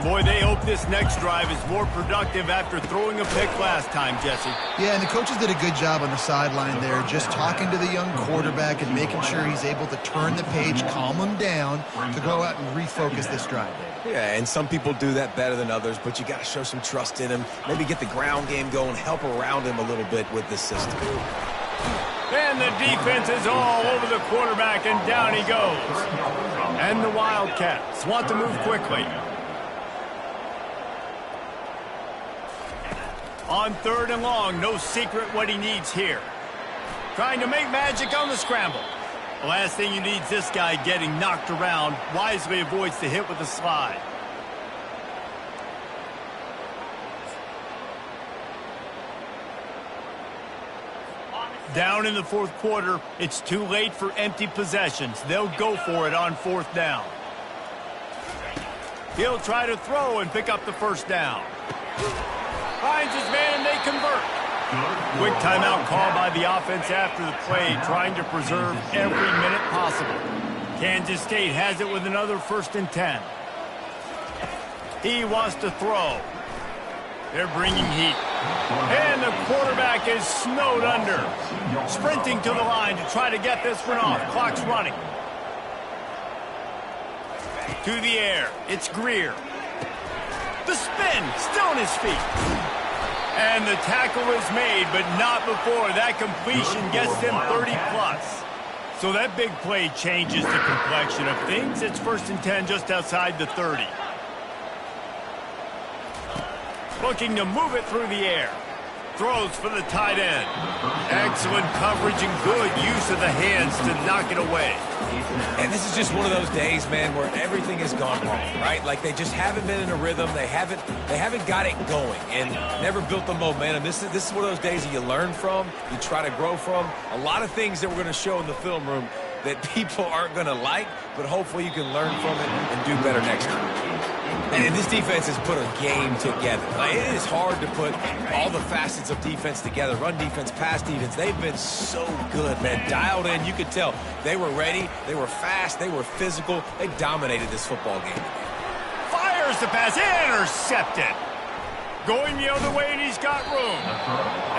Boy, they hope this next drive is more productive after throwing a pick last time, Jesse. Yeah, and the coaches did a good job on the sideline there, just talking to the young quarterback and making sure he's able to turn the page, calm him down to go out and refocus this drive. Yeah, and some people do that better than others, but you got to show some trust in him. Maybe get the ground game going, help around him a little bit with this system. And the defense is all over the quarterback, and down he goes. And the Wildcats want to move quickly. On 3rd and long, no secret what he needs here. Trying to make magic on the scramble. The last thing you need is this guy getting knocked around. Wisely avoids the hit with the slide. Down in the 4th quarter, it's too late for empty possessions. They'll go for it on 4th down. He'll try to throw and pick up the 1st down. Finds his man and they convert. Quick timeout call by the offense after the play, trying to preserve every minute possible. Kansas State has it with another 1st and 10. He wants to throw. They're bringing heat. And the quarterback is snowed under. Sprinting to the line to try to get this one off. Clock's running. To the air. It's Greer. The spin. Still on his feet. And the tackle is made, but not before that completion gets him 30+. So that big play changes the complexion of things. It's 1st and 10 just outside the 30. Looking to move it through the air. Throws for the tight end. Excellent coverage and good use of the hands to knock it away. And this is just one of those days, man, where everything has gone wrong, right? Like they just haven't been in a rhythm. They haven't got it going and never built the momentum. This is one of those days that you learn from, you try to grow from. A lot of things that we're going to show in the film room that people aren't going to like, but hopefully you can learn from it and do better next time. And this defense has put a game together. Like, it is hard to put all the facets of defense together. Run defense, pass defense. They've been so good, man. Dialed in. You could tell they were ready. They were fast. They were physical. They dominated this football game. Fires the pass. Intercepted. Going the other way, and he's got room.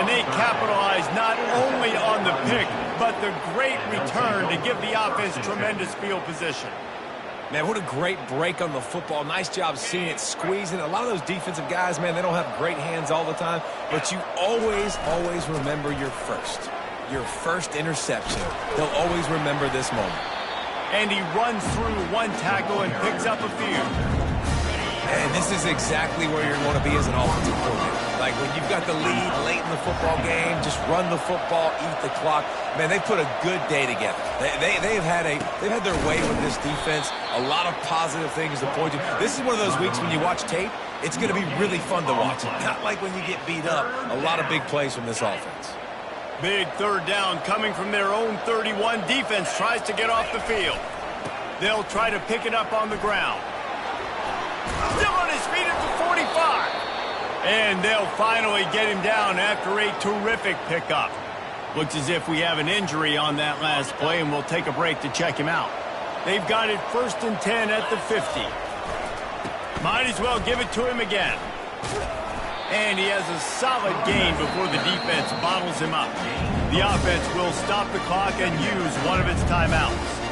And they capitalize not only on the pick, but the great return to give the offense tremendous field position. Man, what a great break on the football. Nice job seeing it, squeezing. A lot of those defensive guys, man, they don't have great hands all the time, but you always remember your first interception. They'll always remember this moment. And he runs through one tackle and picks up a few. And this is exactly where you're going to be as an offensive coordinator. Like when you've got the lead late in the football game, just run the football, eat the clock. Man, they put a good day together. They've had their way with this defense. A lot of positive things to point to. This is one of those weeks when you watch tape, it's going to be really fun to watch. Not like when you get beat up. A lot of big plays from this offense. Big 3rd down coming from their own 31. Defense tries to get off the field. They'll try to pick it up on the ground. Still on his feet at the 45. And they'll finally get him down after a terrific pickup. Looks as if we have an injury on that last play, and we'll take a break to check him out. They've got it 1st and 10 at the 50. Might as well give it to him again. And he has a solid gain before the defense bottles him up. The offense will stop the clock and use one of its timeouts.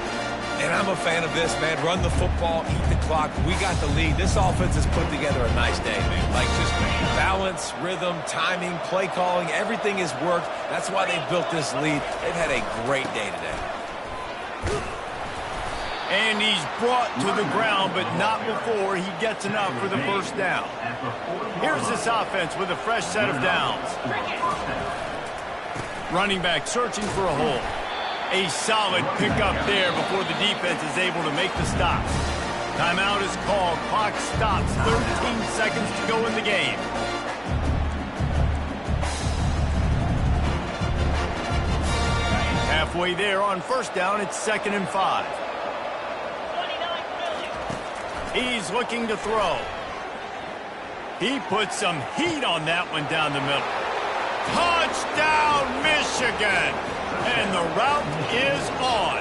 And I'm a fan of this, man. Run the football, eat the clock. We got the lead. This offense has put together a nice day, man. Like just balance, rhythm, timing, play calling, everything has worked. That's why they built this lead. They've had a great day today. And he's brought to the ground, but not before he gets enough for the 1st down. Here's this offense with a fresh set of downs. Running back searching for a hole. A solid pickup there before the defense is able to make the stop. Timeout is called. Clock stops. 13 seconds to go in the game. Halfway there on 1st down, it's 2nd and 5. He's looking to throw. He puts some heat on that one down the middle. Touchdown, Michigan! And the route is on.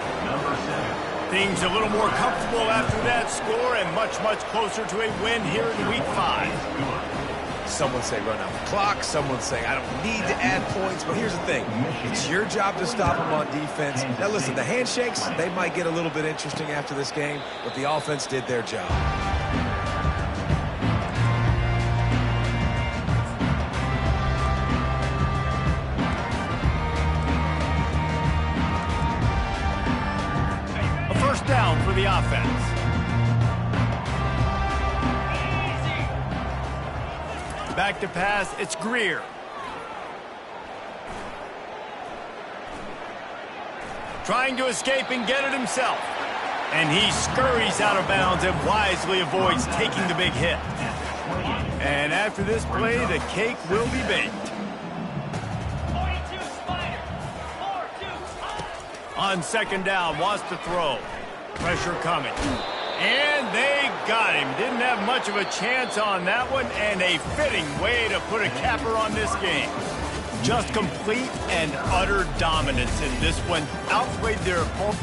Things a little more comfortable after that score and much, much closer to a win here in Week 5. Someone say run out the clock. Someone say I don't need to add points. But here's the thing. It's your job to stop them on defense. Now listen, the handshakes, they might get a little bit interesting after this game, but the offense did their job. First down for the offense. Back to pass, it's Greer. Trying to escape and get it himself. And he scurries out of bounds and wisely avoids taking the big hit. And after this play, the cake will be baked. On second down, wants to throw. Pressure coming. And they got him. Didn't have much of a chance on that one, and a fitting way to put a capper on this game. Just complete and utter dominance in this one. Outplayed their opponent.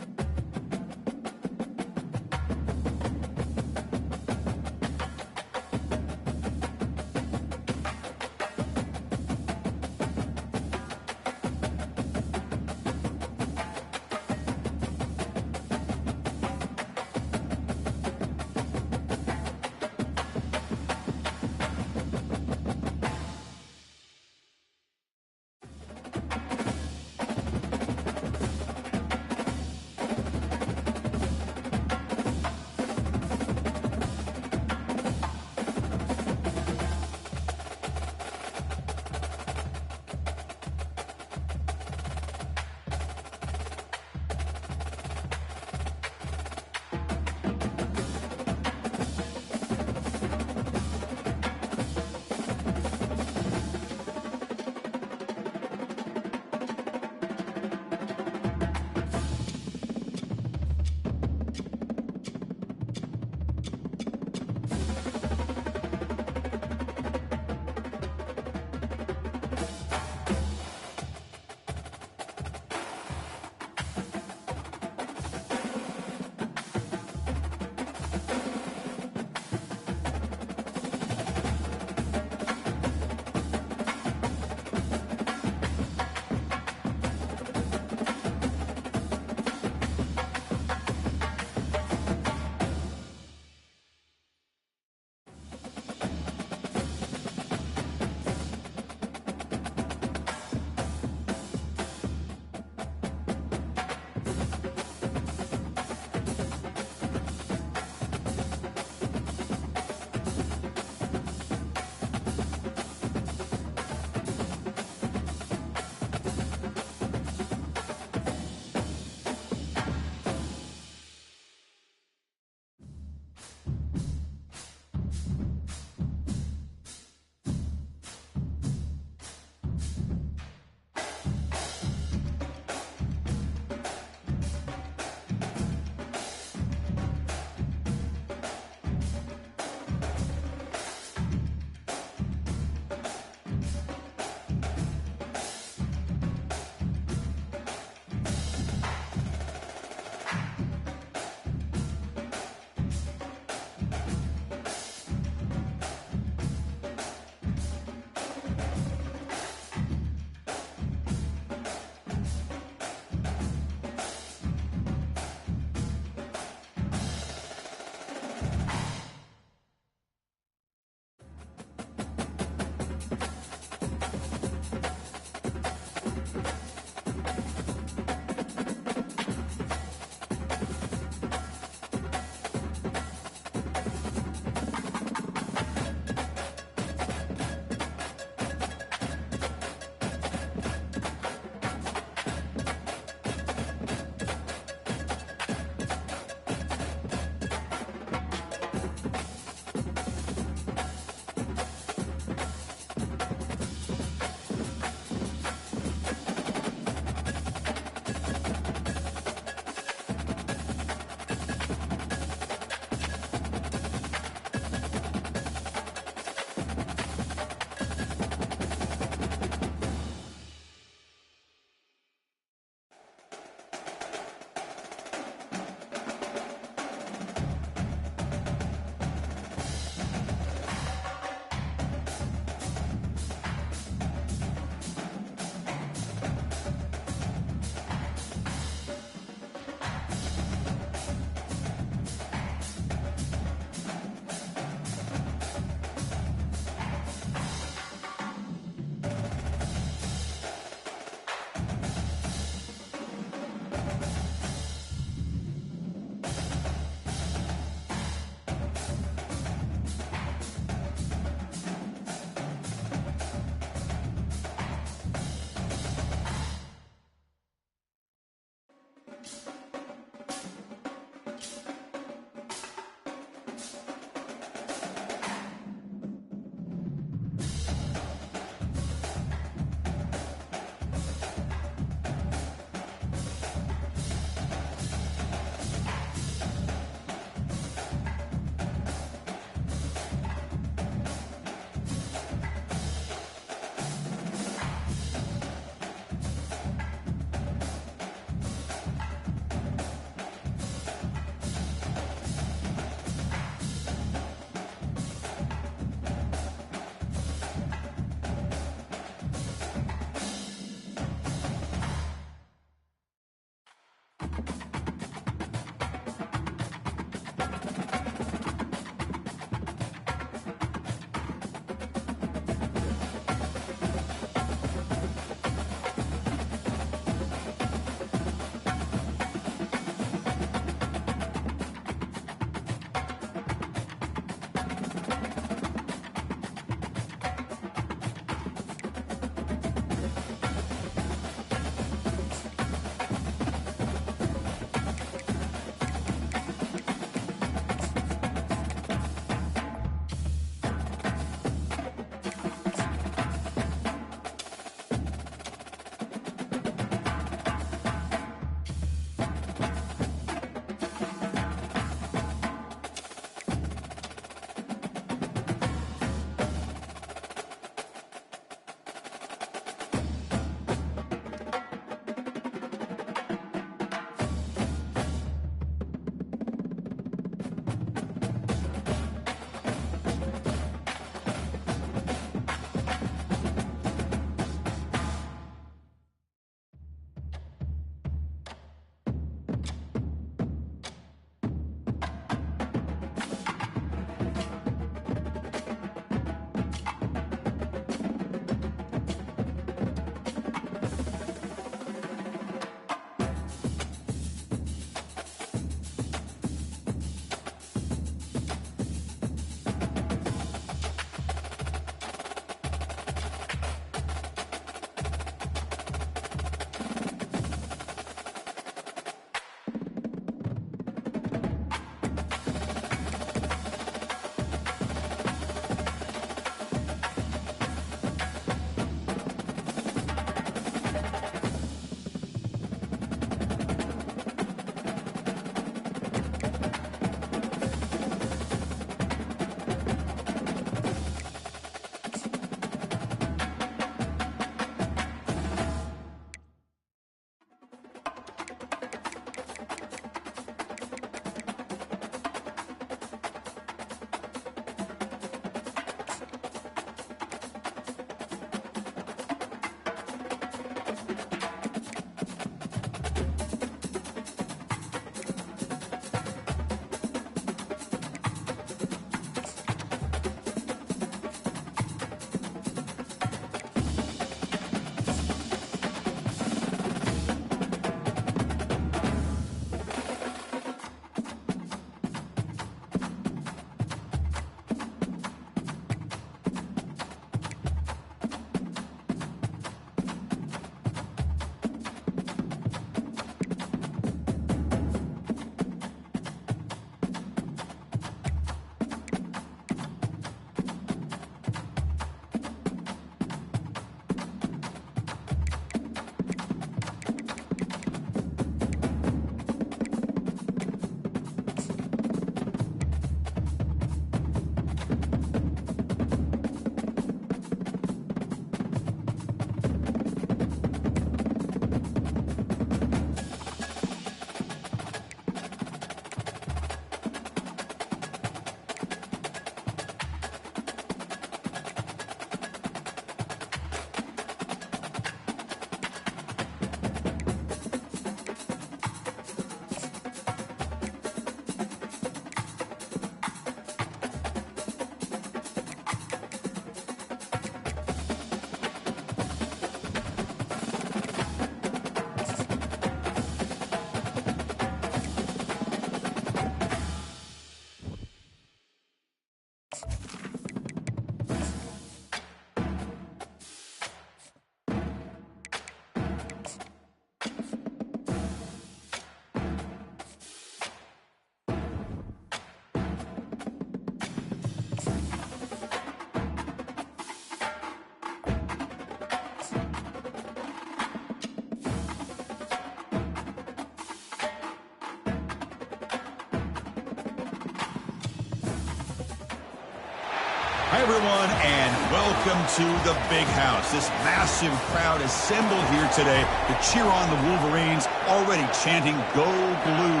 Hi, everyone, and welcome to the Big House. This massive crowd assembled here today to cheer on the Wolverines, already chanting, "Go Blue."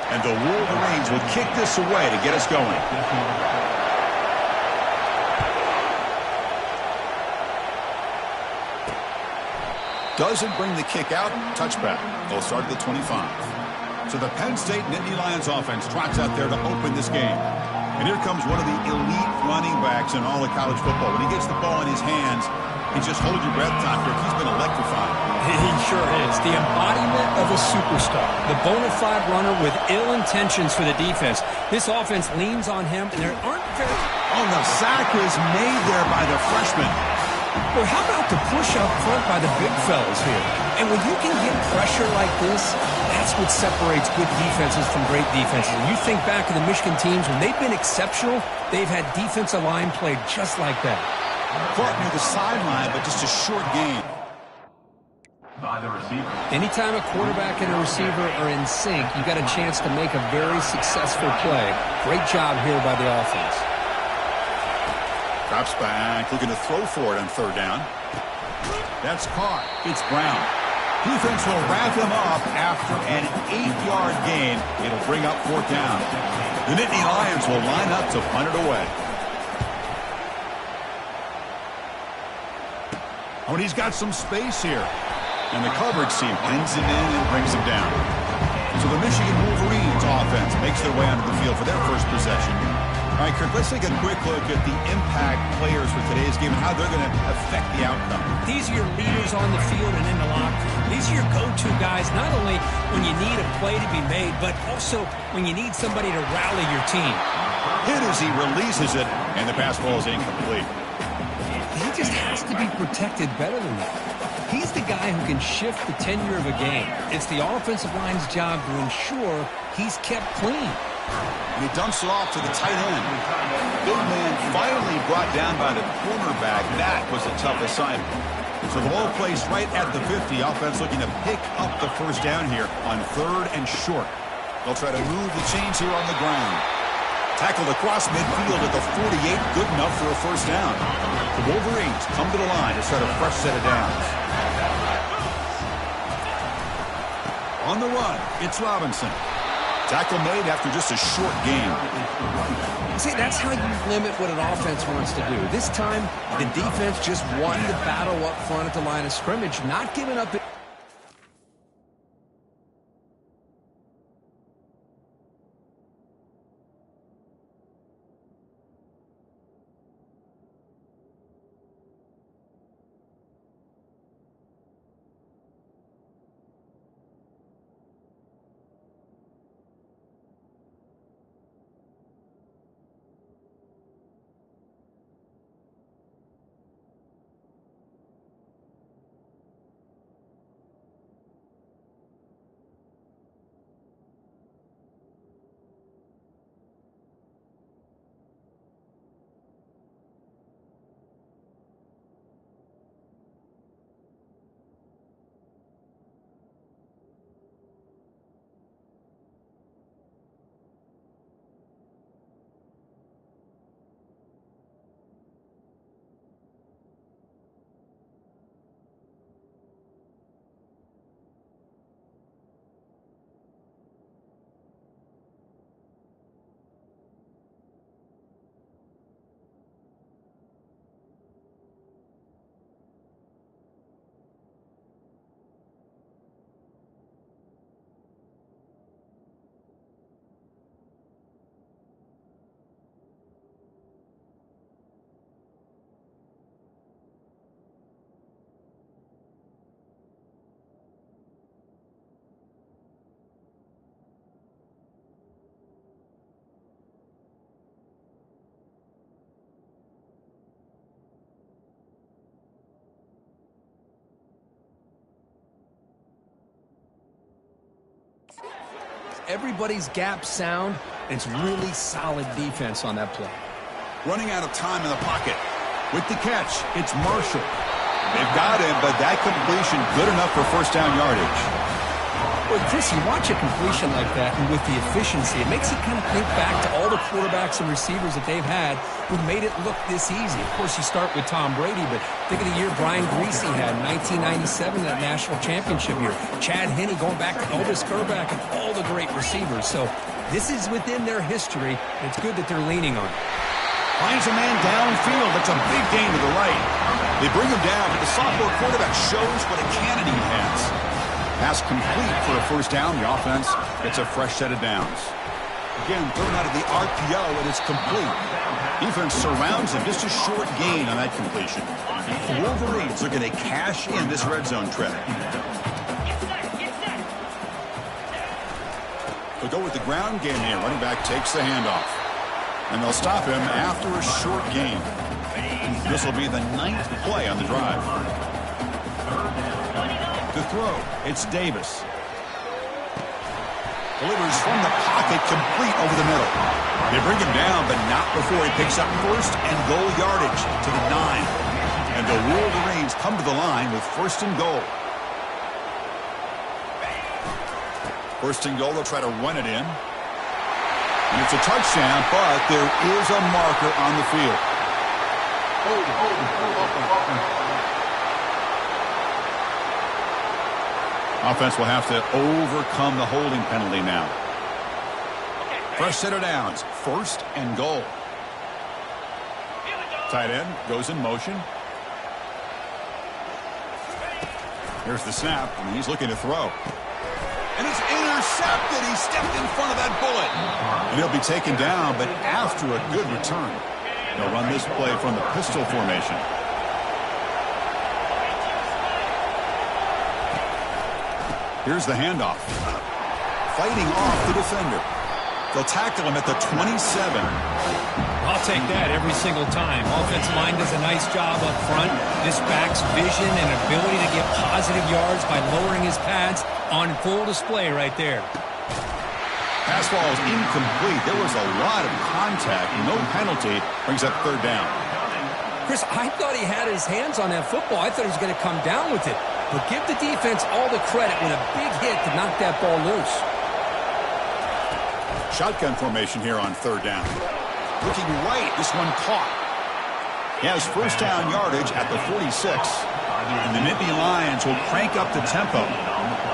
And the Wolverines will kick this away to get us going. Doesn't bring the kick out. Touchback. They'll start at the 25. So the Penn State Nittany Lions offense trots out there to open this game. And here comes one of the elite running backs in all of college football. When he gets the ball in his hands, he just hold your breath, Tom Kirk. He's been electrifying. He sure is. The embodiment of a superstar. The bona fide runner with ill intentions for the defense. This offense leans on him, and there aren't very... Oh, the sack is made there by the freshman. Well, how about the push up front by the big fellas here? And when you can get pressure like this, that's what separates good defenses from great defenses. And you think back to the Michigan teams, when they've been exceptional, they've had defensive line play just like that. Caught near the sideline, but just a short game. By the receiver. Anytime a quarterback and a receiver are in sync, you got a chance to make a very successful play. Great job here by the offense. Drops back, looking to throw for it on third down. That's caught. It's Brown. Defense will wrap him up after an 8-yard gain. It'll bring up fourth down. The Nittany Lions will line up to punt it away. Oh, and he's got some space here. And the coverage team pins him in and brings him down. So the Michigan Wolverines offense makes their way onto the field for their first possession. All right, Kirk, let's take a quick look at the impact players for today's game and how they're going to affect the outcome. These are your leaders on the field and in the locker room. These are your go-to guys, not only when you need a play to be made, but also when you need somebody to rally your team. Hit as he releases it, and the pass ball is incomplete. He just has to be protected better than that. He's the guy who can shift the tenure of a game. It's the offensive line's job to ensure he's kept clean. And he dumps it off to the tight end. Big man finally brought down by the cornerback. That was a tough assignment. So the ball placed right at the 50. Offense looking to pick up the first down here on third and short. They'll try to move the chains here on the ground. Tackled across midfield at the 48. Good enough for a first down. The Wolverines come to the line to start a fresh set of downs. On the run, it's Robinson. Tackle made after just a short game. See, that's how you limit what an offense wants to do. This time, the defense just won the battle up front at the line of scrimmage, not giving up. Everybody's gap sound. It's really solid defense on that play. Running out of time in the pocket. With the catch, it's Marshall. They've got him, but that completion good enough for first down yardage. Well, Chris, you watch a completion like that, and with the efficiency, it makes you kind of think back to all the quarterbacks and receivers that they've had who made it look this easy. Of course, you start with Tom Brady, but think of the year Brian Griese had in 1997, that national championship year. Chad Henne going back to Elvis Grbac and all the great receivers. So this is within their history. It's good that they're leaning on it. Finds a man downfield. That's a big gain to the right. They bring him down, but the sophomore quarterback shows what a cannon he has. Pass complete for a first down. The offense gets a fresh set of downs. Again, thrown out of the RPO, and it's complete. Defense surrounds him. Just a short gain on that completion. The Wolverines looking to cash in this red zone trip. They'll go with the ground game here. Running back takes the handoff. And they'll stop him after a short gain. This will be the 9th play on the drive. To throw, it's Davis. Delivers from the pocket, complete over the middle. They bring him down, but not before he picks up first and goal yardage to the 9. And the Wolverines come to the line with first and goal. First and goal, they'll try to run it in. And it's a touchdown, but there is a marker on the field. Offense will have to overcome the holding penalty now. Fresh set of downs. First and goal. Tight end goes in motion. Here's the snap, and he's looking to throw. And it's intercepted. He stepped in front of that bullet. And he'll be taken down, but after a good return. They'll run this play from the pistol formation. Here's the handoff. Fighting off the defender. They'll tackle him at the 27. I'll take that every single time. Offensive line does a nice job up front. This back's vision and ability to get positive yards by lowering his pads on full display right there. Pass ball is incomplete. There was a lot of contact. No penalty brings up third down. Chris, I thought he had his hands on that football. I thought he was going to come down with it. But give the defense all the credit with a big hit to knock that ball loose. Shotgun formation here on third down. Looking right, this one caught. He has first down yardage at the 46. And the Nittany Lions will crank up the tempo.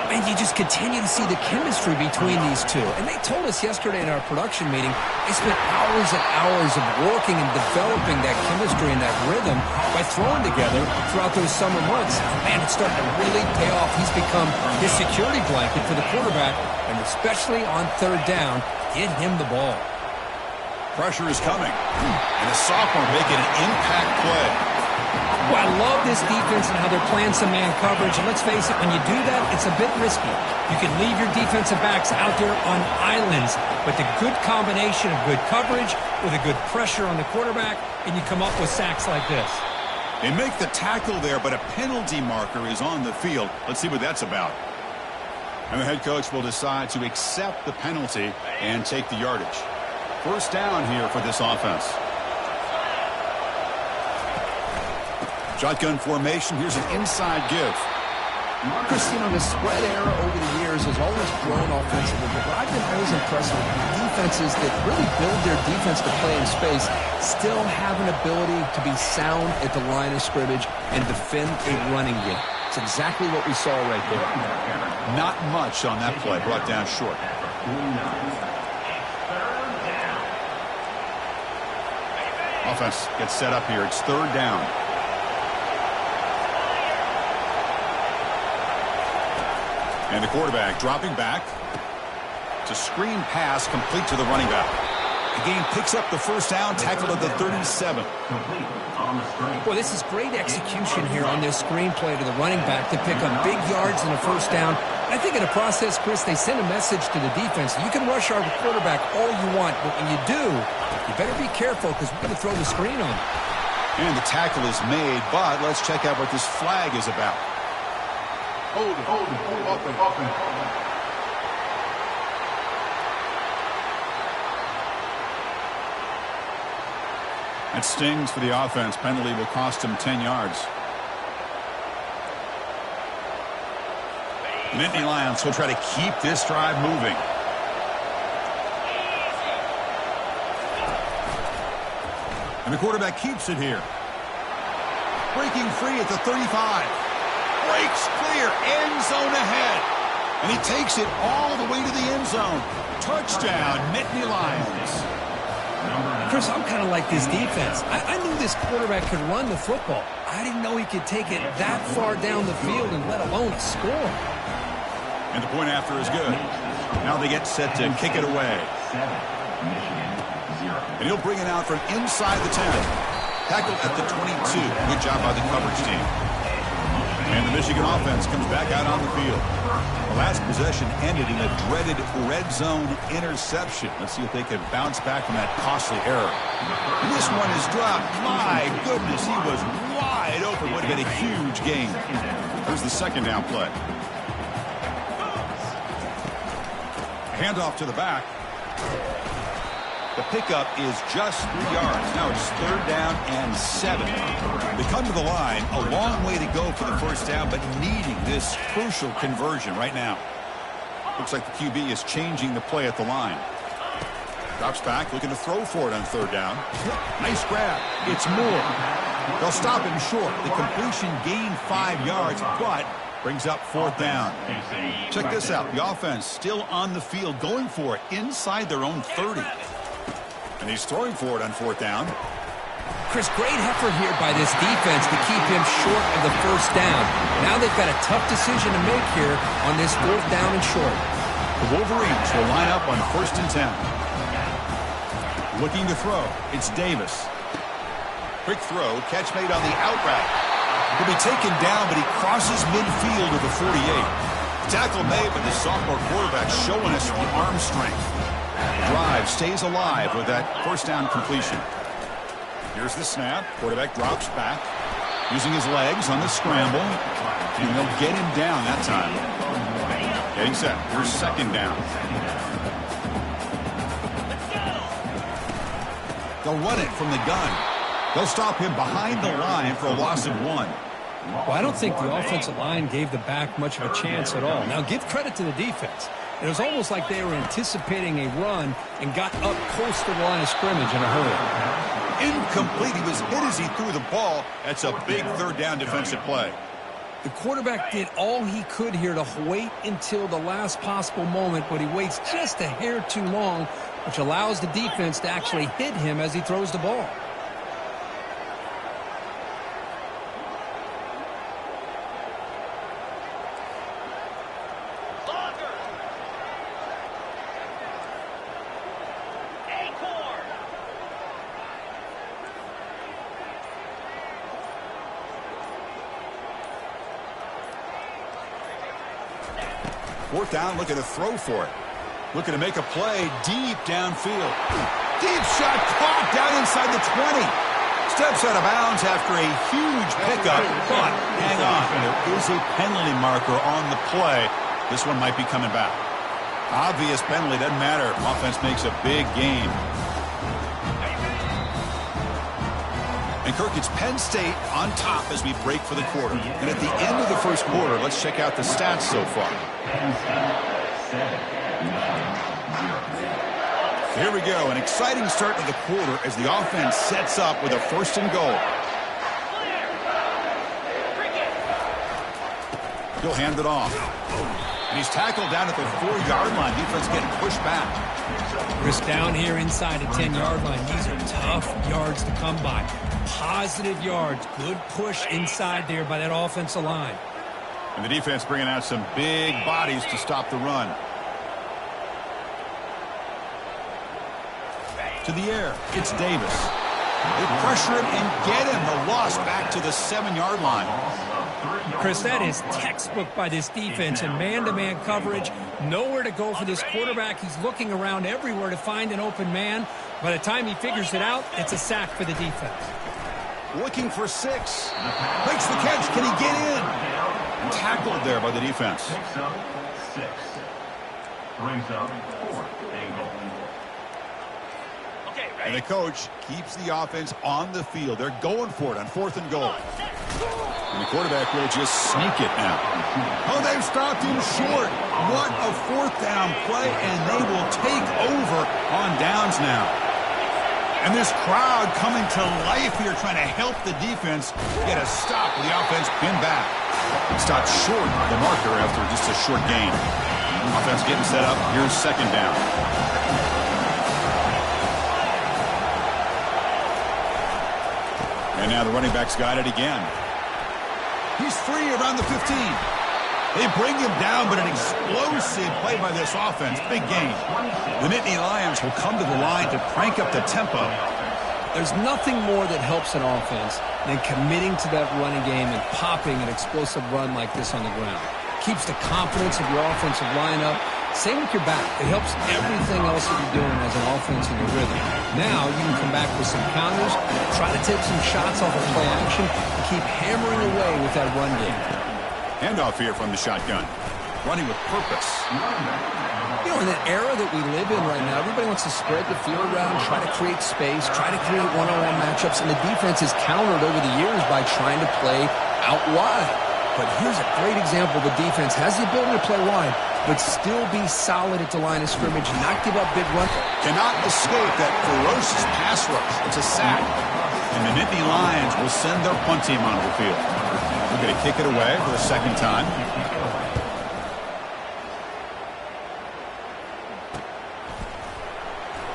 And you just continue to see the chemistry between these two. And they told us yesterday in our production meeting, they spent hours and hours of working and developing that chemistry and that rhythm by throwing together throughout those summer months. Man, it's starting to really pay off. He's become his security blanket for the quarterback, and especially on third down, get him the ball. Pressure is coming, and a sophomore making an impact play. Well, I love this defense and how they're playing some man coverage. And let's face it, when you do that, it's a bit risky. You can leave your defensive backs out there on islands, but the good combination of good coverage with a good pressure on the quarterback, and you come up with sacks like this. They make the tackle there, but a penalty marker is on the field. Let's see what that's about. And the head coach will decide to accept the penalty and take the yardage. First down here for this offense. Shotgun formation. Here's an inside give. Christine, the spread era over the years has always grown offensively, but I've been always impressed with defenses that really build their defense to play in space, still have an ability to be sound at the line of scrimmage and defend a running game. It's exactly what we saw right there. Not much on that play, brought down short. Offense gets set up here. It's third down. And the quarterback dropping back. It's a screen pass complete to the running back. The game picks up the first down, tackled at the 37. Well, this is great execution here on this screen play to the running back to pick up big yards and a first down. I think in the process, Chris, they send a message to the defense. You can rush our quarterback all you want, but when you do, you better be careful because we're going to throw the screen on him. And the tackle is made, but let's check out what this flag is about. Hold it. That stings for the offense. Penalty will cost him 10 yards. Nittany Lions will try to keep this drive moving. And the quarterback keeps it here. Breaking free at the 35. Breaks clear. End zone ahead. And he takes it all the way to the end zone. Touchdown, Nittany Lions. Chris, I'm kind of like this defense. I knew this quarterback could run the football. I didn't know he could take it that far down the field and let alone a score. And the point after is good. Now they get set to kick it away. And he'll bring it out from inside the 10. Tackled at the 22. Good job by the coverage team. And the Michigan offense comes back out on the field. The last possession ended in a dreaded red zone interception. Let's see if they can bounce back from that costly error. And this one is dropped. My goodness, he was wide open. Would have been a huge gain. Here's the second down play. Handoff to the back. The pickup is just 3 yards. Now it's third down and 7. They come to the line, a long way to go for the first down, but needing this crucial conversion right now. Looks like the QB is changing the play at the line. Drops back, looking to throw for it on third down. Nice grab. It's Moore. They'll stop him short. The completion gained 5 yards, but brings up fourth down. Check this out. The offense still on the field, going for it inside their own 30. And he's throwing for it on fourth down. Chris, great effort here by this defense to keep him short of the first down. Now they've got a tough decision to make here on this fourth down and short. The Wolverines will line up on first and 10. Looking to throw. It's Davis. Quick throw. Catch made on the out route. He'll be taken down, but he crosses midfield to the 48. Tackle made, but the sophomore quarterback showing us the arm strength. The drive stays alive with that first down completion. Here's the snap. Quarterback drops back, using his legs on the scramble, and they'll get him down that time. Getting set. Here's second down. They'll run it from the gun. They'll stop him behind the line for a loss of 1. Well, I don't think the offensive line gave the back much of a chance at all. Now, give credit to the defense. It was almost like they were anticipating a run and got up close to the line of scrimmage in a hurry. Incomplete. He was hit as he threw the ball. That's a big third down defensive play. The quarterback did all he could here to wait until the last possible moment, but he waits just a hair too long, which allows the defense to actually hit him as he throws the ball. Fourth down, looking to throw for it. Looking to make a play deep downfield. Deep shot caught down inside the 20. Steps out of bounds after a huge pickup, but hang on. There is a penalty marker on the play. This one might be coming back. Obvious penalty, doesn't matter. Offense makes a big gain. And Kirk, it's Penn State on top as we break for the quarter. And at the end of the first quarter, let's check out the stats so far. Here we go, an exciting start to the quarter as the offense sets up with a 1st and goal. He'll hand it off. And he's tackled down at the 4-yard line. Defense getting pushed back. Chris, down here inside the 10-yard line. These are tough yards to come by. Positive yards. Good push inside there by that offensive line. And the defense bringing out some big bodies to stop the run. To the air, it's Davis. They pressure him and get him. The loss back to the 7-yard line. Chris, that is textbook by this defense in man-to-man coverage. Nowhere to go for this quarterback. He's looking around everywhere to find an open man. By the time he figures it out, it's a sack for the defense. Looking for 6. Makes the catch. Can he get in? And tackled there by the defense. Brings up 4th and goal. And the coach keeps the offense on the field. They're going for it on 4th and goal. And the quarterback will just sneak it now. Oh, they've stopped him short. What a 4th down play, and they will take over on downs now. And this crowd coming to life here trying to help the defense get a stop with the offense pinned back. Stopped short of the marker after just a short gain. Offense getting set up. Here's 2nd down. And now the running back's got it again. He's free around the 15. They bring him down, but an explosive play by this offense. Big gain. The Nittany Lions will come to the line to crank up the tempo. There's nothing more that helps an offense than committing to that running game and popping an explosive run like this on the ground. Keeps the confidence of your offensive lineup. Same with your back. It helps everything else that you're doing as an offense in your rhythm. Now you can come back with some counters, try to take some shots off of play action, and keep hammering away with that run game. Handoff here from the shotgun. Running with purpose. You know, in the era that we live in right now, everybody wants to spread the field around, try to create space, try to create one-on-one matchups, and the defense has countered over the years by trying to play out wide. But here's a great example. The defense has the ability to play wide, but still be solid at the line of scrimmage, not give up big run. Cannot escape that ferocious pass rush. It's a sack. And the Nittany Lions will send their punt team onto the field. We're going to kick it away for the 2nd time.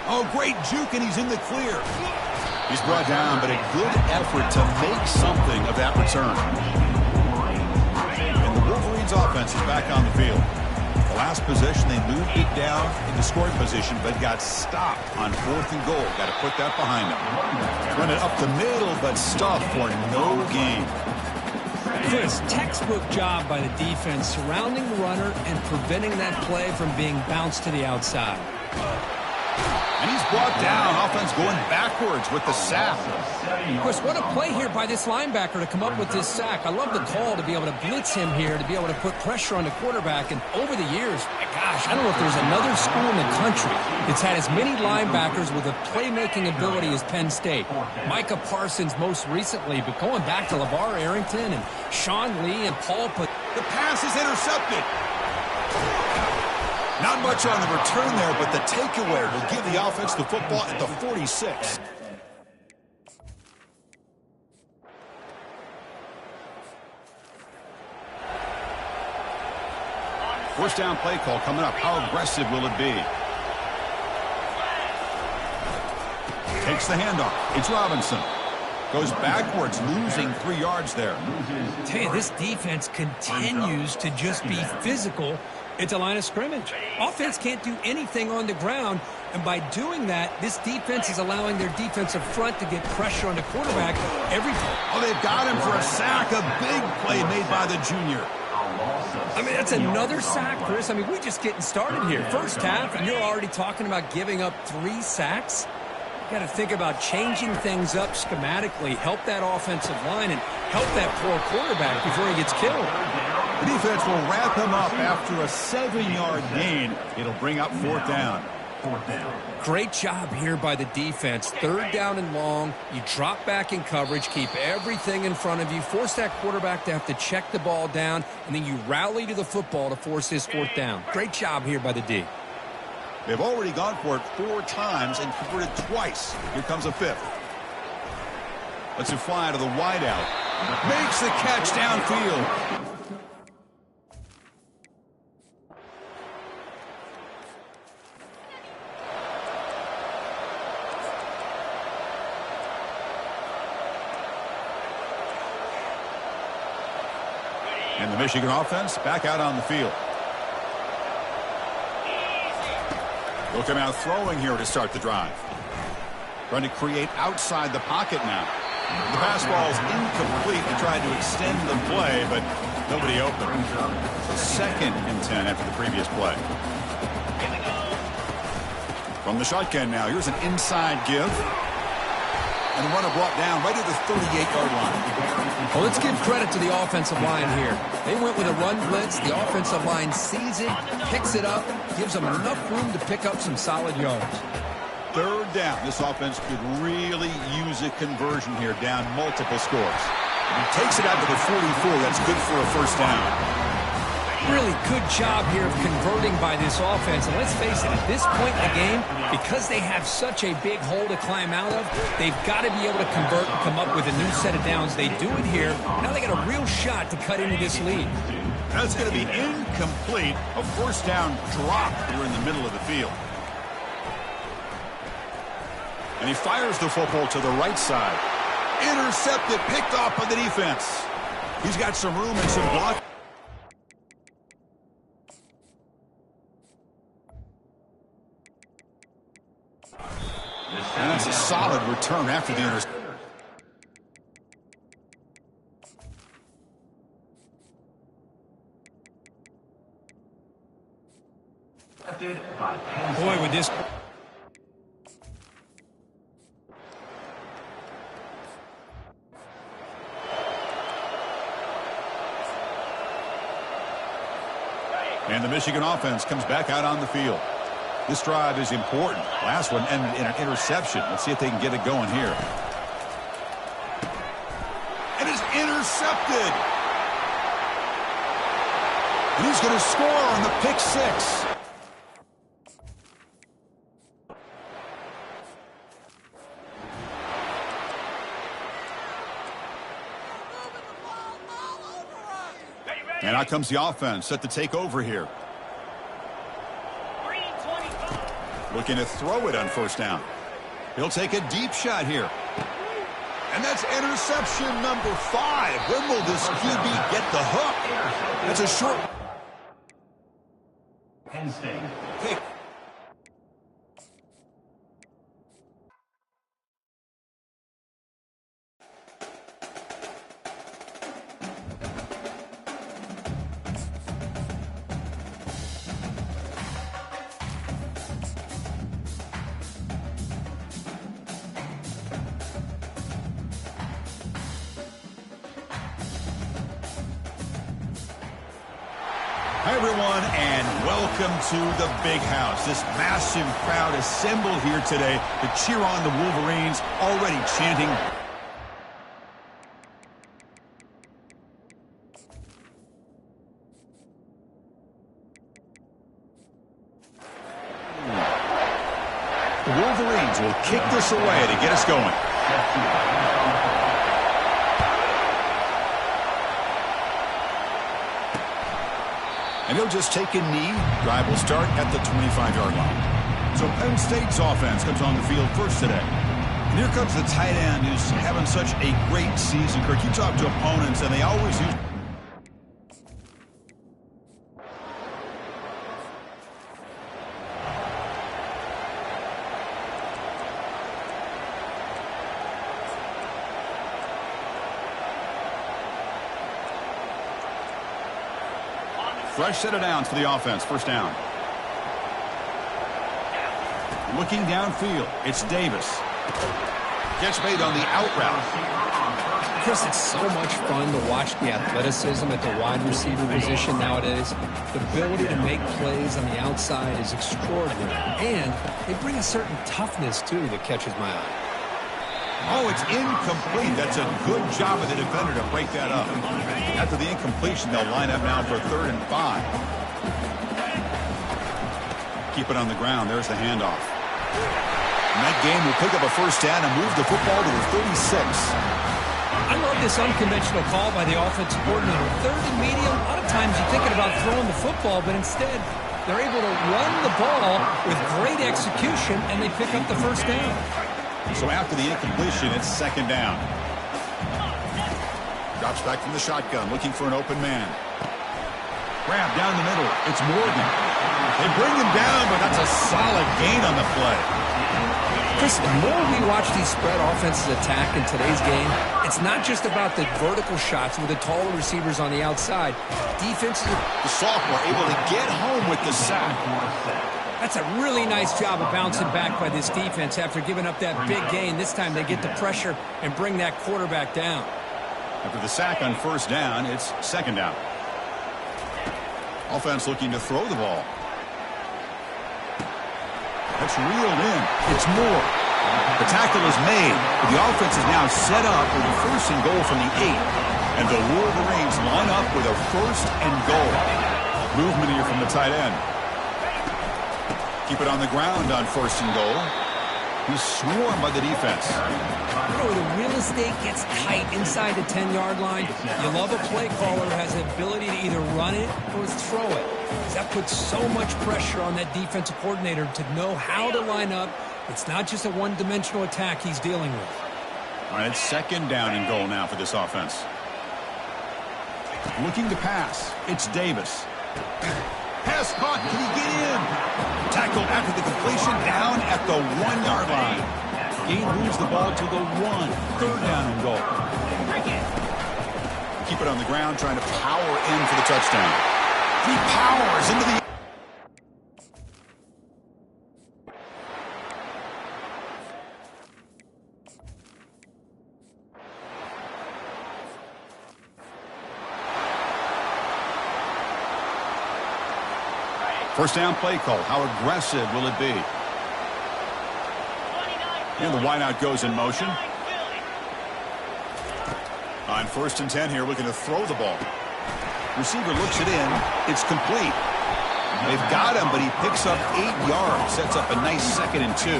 Oh, great juke, and he's in the clear. He's brought down, but a good effort to make something of that return. And the Wolverines offense is back on the field. The last possession, they moved it down into scoring position, but got stopped on 4th and goal. Got to put that behind them. Run it up the middle, but stuffed for no gain. Chris, textbook job by the defense surrounding the runner and preventing that play from being bounced to the outside. And he's brought down. Offense going backwards with the sack. Chris, what a play here by this linebacker to come up with this sack. I love the call to be able to blitz him here, to be able to put pressure on the quarterback. And over the years, my gosh, I don't know if there's another school in the country that's had as many linebackers with a playmaking ability as Penn State. Micah Parsons most recently, but going back to LeVar Arrington and Sean Lee and Paul. The pass is intercepted. Not much on the return there, but the takeaway will give the offense the football at the 46. First down play call coming up. How aggressive will it be? Takes the handoff. It's Robinson. Goes backwards, losing 3 yards there. Tell you, this defense continues to just be physical at the line of scrimmage. Offense can't do anything on the ground, and by doing that, this defense is allowing their defensive front to get pressure on the quarterback every play. Oh, they've got him for a sack. A big play made by the junior. I mean, that's another sack, Chris. I mean, we're just getting started here. First half, and you're already talking about giving up 3 sacks. You got to think about changing things up schematically, help that offensive line, and help that poor quarterback before he gets killed. The defense will wrap him up after a 7-yard gain. It'll bring up 4th down. Great job here by the defense. 3rd down and long. You drop back in coverage, keep everything in front of you, force that quarterback to have to check the ball down, and then you rally to the football to force his 4th down. Great job here by the D. They've already gone for it 4 times and converted twice. Here comes a 5th. Lets it fly to the wideout. Makes the catch downfield. And the Michigan offense back out on the field. They'll come out throwing here to start the drive. Trying to create outside the pocket now. The pass ball is incomplete. They tried to extend the play, but nobody open. 2nd and 10 after the previous play. From the shotgun now, here's an inside give. And the runner brought down right at the 38-yard line. Well, let's give credit to the offensive line here. They went with a run blitz. The offensive line sees it, picks it up, gives them enough room to pick up some solid yards. 3rd down. This offense could really use a conversion here, down multiple scores. He takes it out to the 44. That's good for a 1st down. Really good job here of converting by this offense. And let's face it, at this point in the game, because they have such a big hole to climb out of, they've got to be able to convert and come up with a new set of downs. They do it here. Now they got a real shot to cut into this lead. That's going to be incomplete. A 1st down drop here in the middle of the field. And he fires the football to the right side. Intercepted, picked off by the defense. He's got some room and some block. And that's a solid return after the interception. Boy, with this... And the Michigan offense comes back out on the field. This drive is important. Last one ended in an interception. Let's see if they can get it going here. And it's intercepted. And he's going to score on the pick 6. And out comes the offense set to take over here. Looking to throw it on 1st down. He'll take a deep shot here. And that's interception number 5. When will this QB get the hook? That's a short. Penn State. Pick. Hi, everyone, and welcome to the Big House. This massive crowd assembled here today to cheer on the Wolverines, already chanting. The Wolverines will kick this away to get us going. And he'll just take a knee. Drive will start at the 25-yard line. So Penn State's offense comes on the field first today. And here comes the tight end who's having such a great season. Kirk, you talk to opponents, and they always use... Fresh set of downs for the offense. First down. Looking downfield, it's Davis. Catch made on the out route. Chris, it's so much fun to watch the athleticism at the wide receiver position nowadays. The ability to make plays on the outside is extraordinary. And they bring a certain toughness, too, that catches my eye. Oh, it's incomplete. That's a good job of the defender to break that up. After the incompletion, they'll line up now for 3rd and 5. Keep it on the ground. There's the handoff. And that game will pick up a first down and move the football to the 36. I love this unconventional call by the offensive coordinator. 3rd and medium, a lot of times you're thinking about throwing the football, but instead they're able to run the ball with great execution, and they pick up the first down. So after the incompletion, it's 2nd down. Drops back from the shotgun, looking for an open man. Grab down the middle. It's Morgan. They bring him down, but that's a solid gain on the play. Chris, the more we watch these spread offenses attack in today's game, it's not just about the vertical shots with the taller receivers on the outside. Defenses... The sophomore able to get home with the sack. That's a really nice job of bouncing back by this defense after giving up that big gain. This time they get the pressure and bring that quarterback down. After the sack on first down, it's 2nd down. Offense looking to throw the ball. That's reeled in. It's Moore. The tackle is made. The offense is now set up with a 1st and goal from the 8. And the Wolverines line up with a 1st and goal. Movement here from the tight end. Keep it on the ground on 1st and goal. He's swarmed by the defense. You know, the real estate gets tight inside the 10-yard line. You love a play caller who has the ability to either run it or throw it. That puts so much pressure on that defensive coordinator to know how to line up. It's not just a one-dimensional attack he's dealing with. All right, it's 2nd down and goal now for this offense. Looking to pass. It's Davis. Pass caught. Can he get in? Tackled after the completion down at the 1-yard line. Gain moves the ball to the 1. 3rd down and goal. Keep it on the ground, trying to power in for the touchdown. He powers into the... First down play call. How aggressive will it be? And the wideout goes in motion. On 1st and 10 here, looking to throw the ball. Receiver looks it in. It's complete. They've got him, but he picks up 8 yards. Sets up a nice 2nd and 2.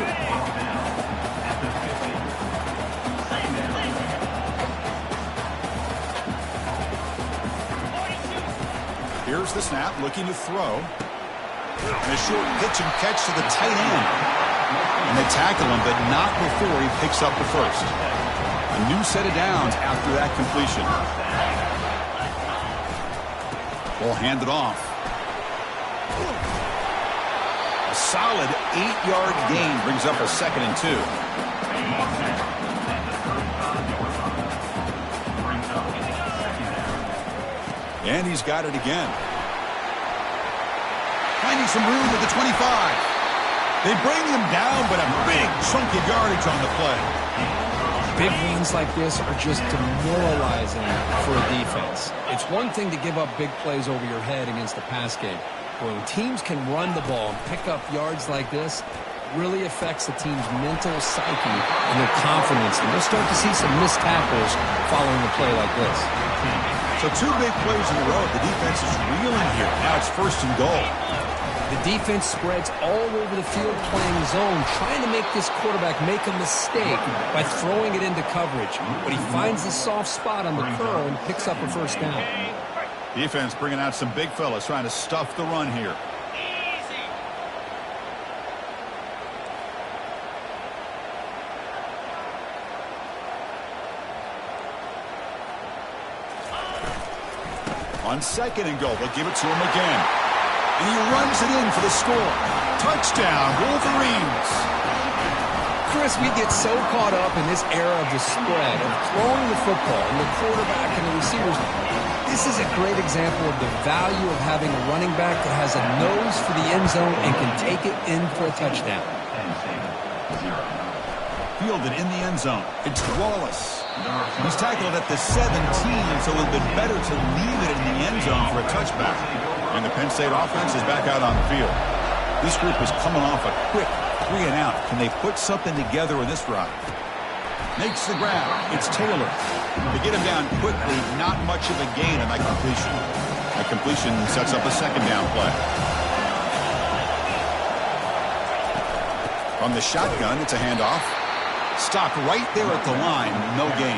Here's the snap, looking to throw. And a short pitch and catch to the tight end. And they tackle him, but not before he picks up the 1st. A new set of downs after that completion. Ball handed off. A solid 8-yard gain brings up a 2nd and 2. And he's got it again. Finding some room at the 25. They bring him down, but a big chunk of yardage on the play. Big gains like this are just demoralizing for a defense. It's one thing to give up big plays over your head against the pass game. But when teams can run the ball and pick up yards like this, it really affects the team's mental psyche and their confidence. And you'll start to see some missed tackles following a play like this. So 2 big plays in a row. The defense is reeling here. Now it's 1st and goal. The defense spreads all over the field playing zone, trying to make this quarterback make a mistake by throwing it into coverage. But he finds the soft spot on the curl and picks up a 1st down. Defense bringing out some big fellas trying to stuff the run here. On second and goal, they'll give it to him again. And he runs it in for the score. Touchdown, Wolverines. Chris, we get so caught up in this era of the spread, of throwing the football, and the quarterback and the receivers. This is a great example of the value of having a running back that has a nose for the end zone and can take it in for a touchdown. Fielded in the end zone. It's Wallace. He's tackled at the 17, so it would have been better to leave it in the end zone for a touchback. And the Penn State offense is back out on the field. This group is coming off a quick 3 and out. Can they put something together in this drive? Makes the grab. It's Taylor. They get him down quickly. Not much of a gain on that completion. That completion sets up a second down play. From the shotgun, it's a handoff. Stopped right there at the line. No gain.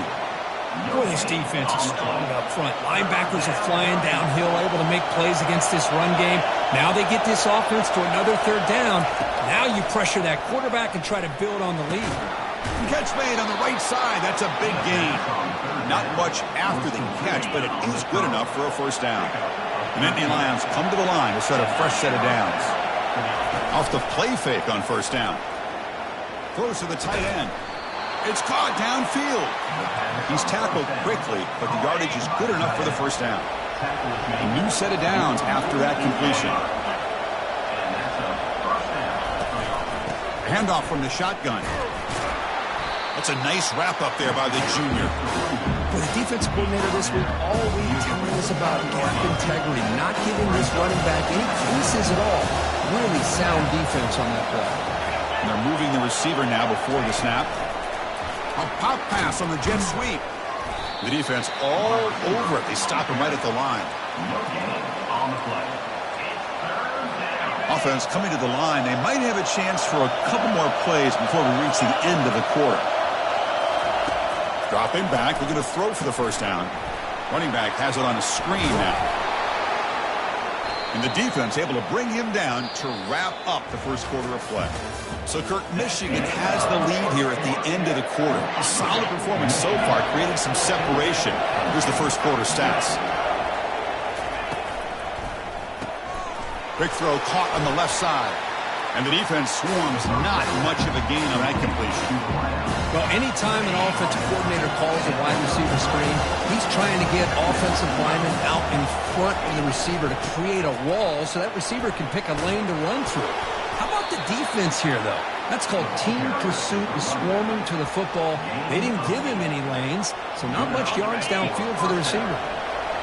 Boy, this defense is strong up front. Linebackers are flying downhill, able to make plays against this run game. Now they get this offense to another third down. Now you pressure that quarterback and try to build on the lead. Catch made on the right side. That's a big gain. Not much after the catch, but it is good enough for a first down. The Nittany Lions come to the line to set a fresh set of downs. Off the play fake on first down. Throws to the tight end. It's caught downfield. He's tackled quickly, but the yardage is good enough for the first down. A new set of downs after that completion. Handoff from the shotgun. That's a nice wrap up there by the junior. For the defensive coordinator this week, all week telling us about gap integrity, not giving this running back any creases at all. Really sound defense on that play. And they're moving the receiver now before the snap. A pop pass on the jet sweep. The defense all over it. They stop him right at the line. Offense coming to the line. They might have a chance for a couple more plays before we reach the end of the quarter. Dropping back. We're going to throw for the first down. Running back has it on a screen now. And the defense able to bring him down to wrap up the first quarter of play. So, Kirk, Michigan has the lead here at the end of the quarter. A solid performance so far, creating some separation. Here's the first quarter stats. Quick throw caught on the left side. And the defense swarms not much of a gain on that completion. Well, anytime an offensive coordinator calls a wide receiver screen, he's trying to get offensive linemen out in front of the receiver to create a wall so that receiver can pick a lane to run through. How about the defense here, though? That's called team pursuit and swarming to the football. They didn't give him any lanes, so not much yards downfield for the receiver.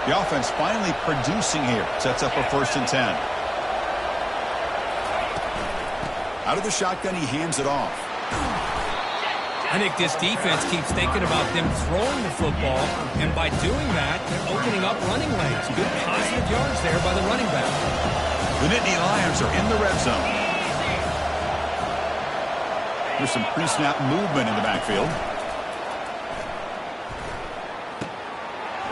The offense finally producing here. Sets up a 1st and 10. Out of the shotgun, he hands it off. I think this defense keeps thinking about them throwing the football, and by doing that, they're opening up running lanes. Good positive yards there by the running back. The Nittany Lions are in the red zone. There's some pre-snap movement in the backfield.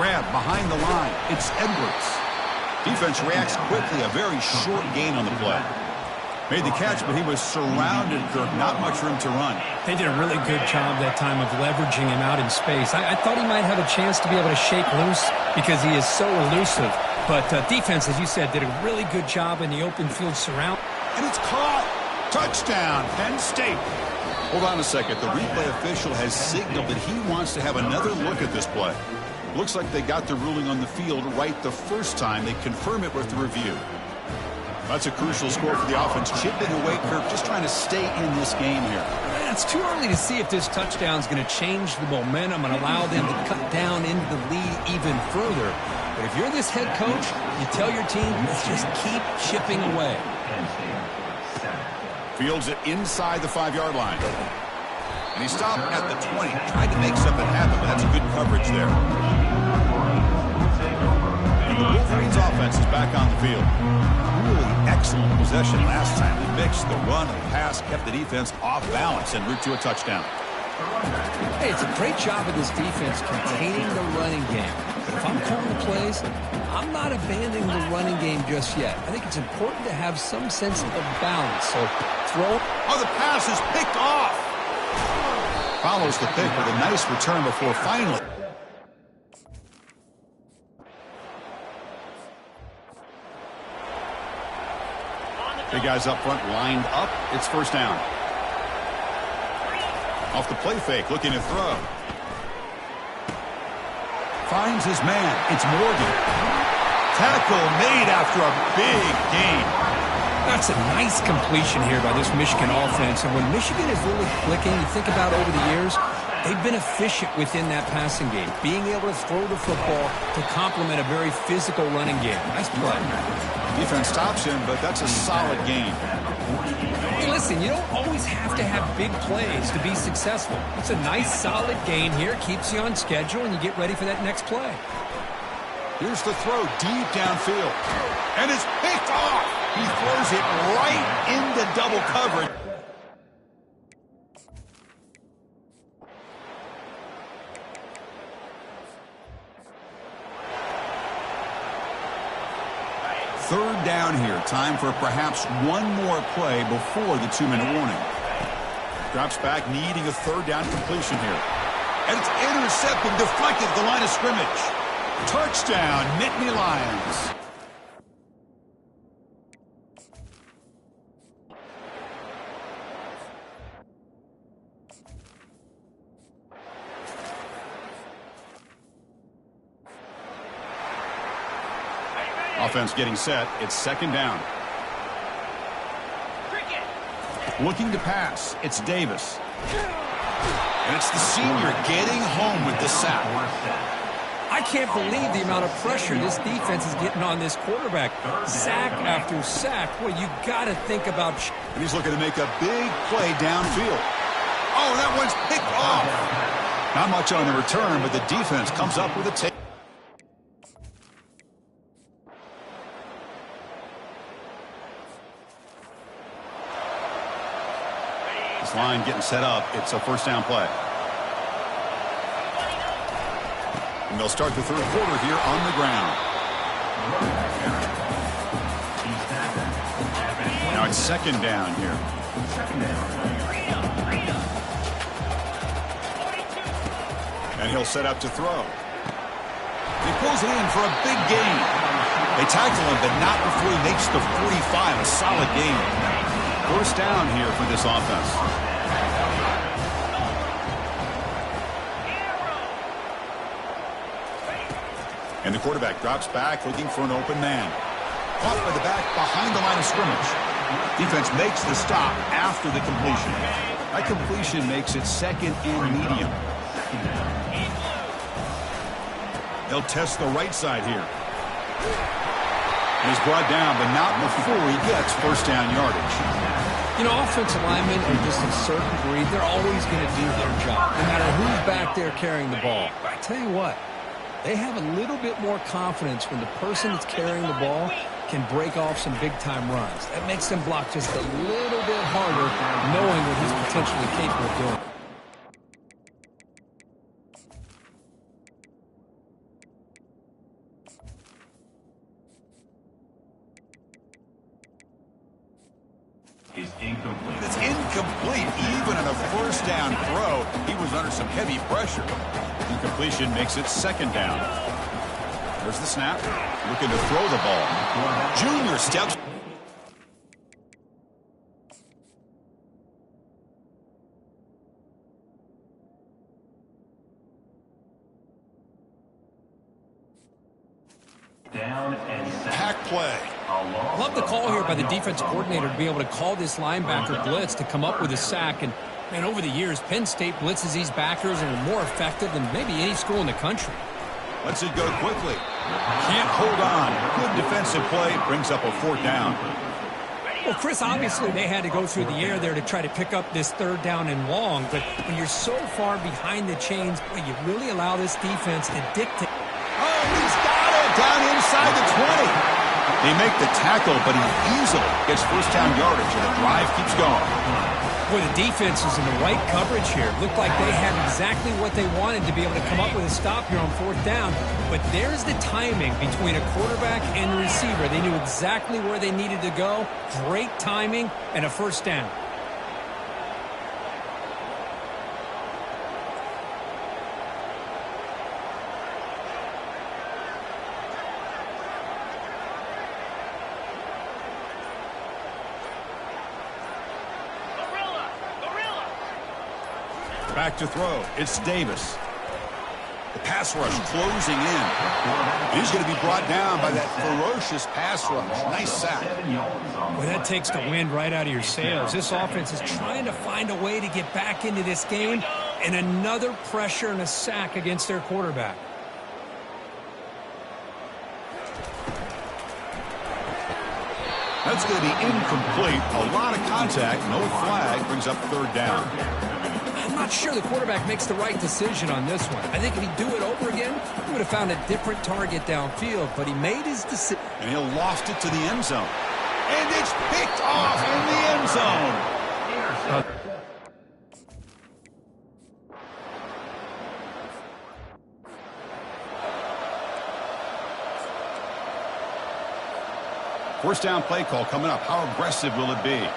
Grab behind the line. It's Edwards. Defense reacts quickly. A very short gain on the play. Made the catch, but he was surrounded, Kirk. Not much room to run. They did a really good job that time of leveraging him out in space. I thought he might have a chance to be able to shake loose because he is so elusive. But defense, as you said, did a really good job in the open field surround. And it's caught. Touchdown, Penn State. Hold on a second. The replay official has signaled that he wants to have another look at this play. Looks like they got the ruling on the field right the first time. They confirm it with the review. That's a crucial score for the offense. Chipping away, Kirk, just trying to stay in this game here. It's too early to see if this touchdown is going to change the momentum and allow them to cut down into the lead even further. But if you're this head coach, you tell your team, let's just keep chipping away. Fields it inside the 5-yard line. And he stopped at the 20. Tried to make something happen, but that's a good coverage there. And the Wolverines offense is back on the field. Really excellent possession last time. They mixed the run and the pass, kept the defense off balance en route to a touchdown. Hey, it's a great job of this defense containing the running game. if I'm calling the plays, I'm not abandoning the running game just yet. I think it's important to have some sense of balance. So throw. Oh, the pass is picked off. Follows the pick with a nice return before finally. Big guys up front lined up. It's first down. Off the play fake, looking to throw. Finds his man. It's Morgan. Tackle made after a big gain. That's a nice completion here by this Michigan offense. And when Michigan is really clicking, you think about over the years, they've been efficient within that passing game, being able to throw the football to complement a very physical running game. Nice play. Defense stops him, but that's a solid gain. Hey, listen, you don't always have to have big plays to be successful. It's a nice, solid gain here, keeps you on schedule, and you get ready for that next play. Here's the throw deep downfield. And it's picked off. He throws it right into double coverage. Third down here. Time for perhaps one more play before the 2-minute warning. Drops back, needing a third down completion here. And it's intercepted, deflected at the line of scrimmage. Touchdown, Nittany Lions. Offense getting set. It's second down. Looking to pass. It's Davis. And it's the senior getting home with the sack. I can't believe the amount of pressure this defense is getting on this quarterback. Sack after sack. Well, you got to think about... And he's looking to make a big play downfield. Oh, that one's picked off. Not much on the return, but the defense comes up with a take. This line getting set up. It's a first down play. And they'll start the third quarter here on the ground. Now it's second down here. And he'll set up to throw. He pulls it in for a big gain. They tackle him, but not before he makes the 45. A solid gain. First down here for this offense. And the quarterback drops back, looking for an open man. Caught by the back behind the line of scrimmage. Defense makes the stop after the completion. That completion makes it second and medium. They'll test the right side here. And he's brought down, but not before he gets first down yardage. You know, offensive linemen are just a certain breed. They're always going to do their job, no matter who's back there carrying the ball. But I tell you what, they have a little bit more confidence when the person that's carrying the ball can break off some big-time runs. That makes them block just a little bit harder, knowing what he's potentially capable of doing. It's incomplete. Even on a first down throw, he was under some heavy pressure. Incompletion makes it second down. There's the snap. Looking to throw the ball. Junior steps. Down and set. Pack play. Love the call here by the defense coordinator to be able to call this linebacker blitz to come up with a sack. And, man, over the years, Penn State blitzes these backers and are more effective than maybe any school in the country. Lets it go quickly. Can't hold on. Good defensive play. Brings up a fourth down. Well, Chris, obviously they had to go through the air there to try to pick up this third down and long. But when you're so far behind the chains, boy, you really allow this defense to dictate. Oh, he's got it down inside the 20. They make the tackle, but he easily gets first down yardage, and the drive keeps going. Boy, the defense is in the right coverage here. Looked like they had exactly what they wanted to be able to come up with a stop here on fourth down. But there's the timing between a quarterback and the receiver. They knew exactly where they needed to go. Great timing and a first down. Back to throw. It's Davis. The pass rush closing in. He's going to be brought down by that ferocious pass rush. Nice sack. Well, that takes the wind right out of your sails. This offense is trying to find a way to get back into this game, and another pressure and a sack against their quarterback. That's going to be incomplete. A lot of contact. No flag. Brings up third down. I'm not sure the quarterback makes the right decision on this one. I think if he'd do it over again, he would have found a different target downfield, but he made his decision. And he'll loft it to the end zone. And it's picked off in the end zone. First down play call coming up. How aggressive will it be?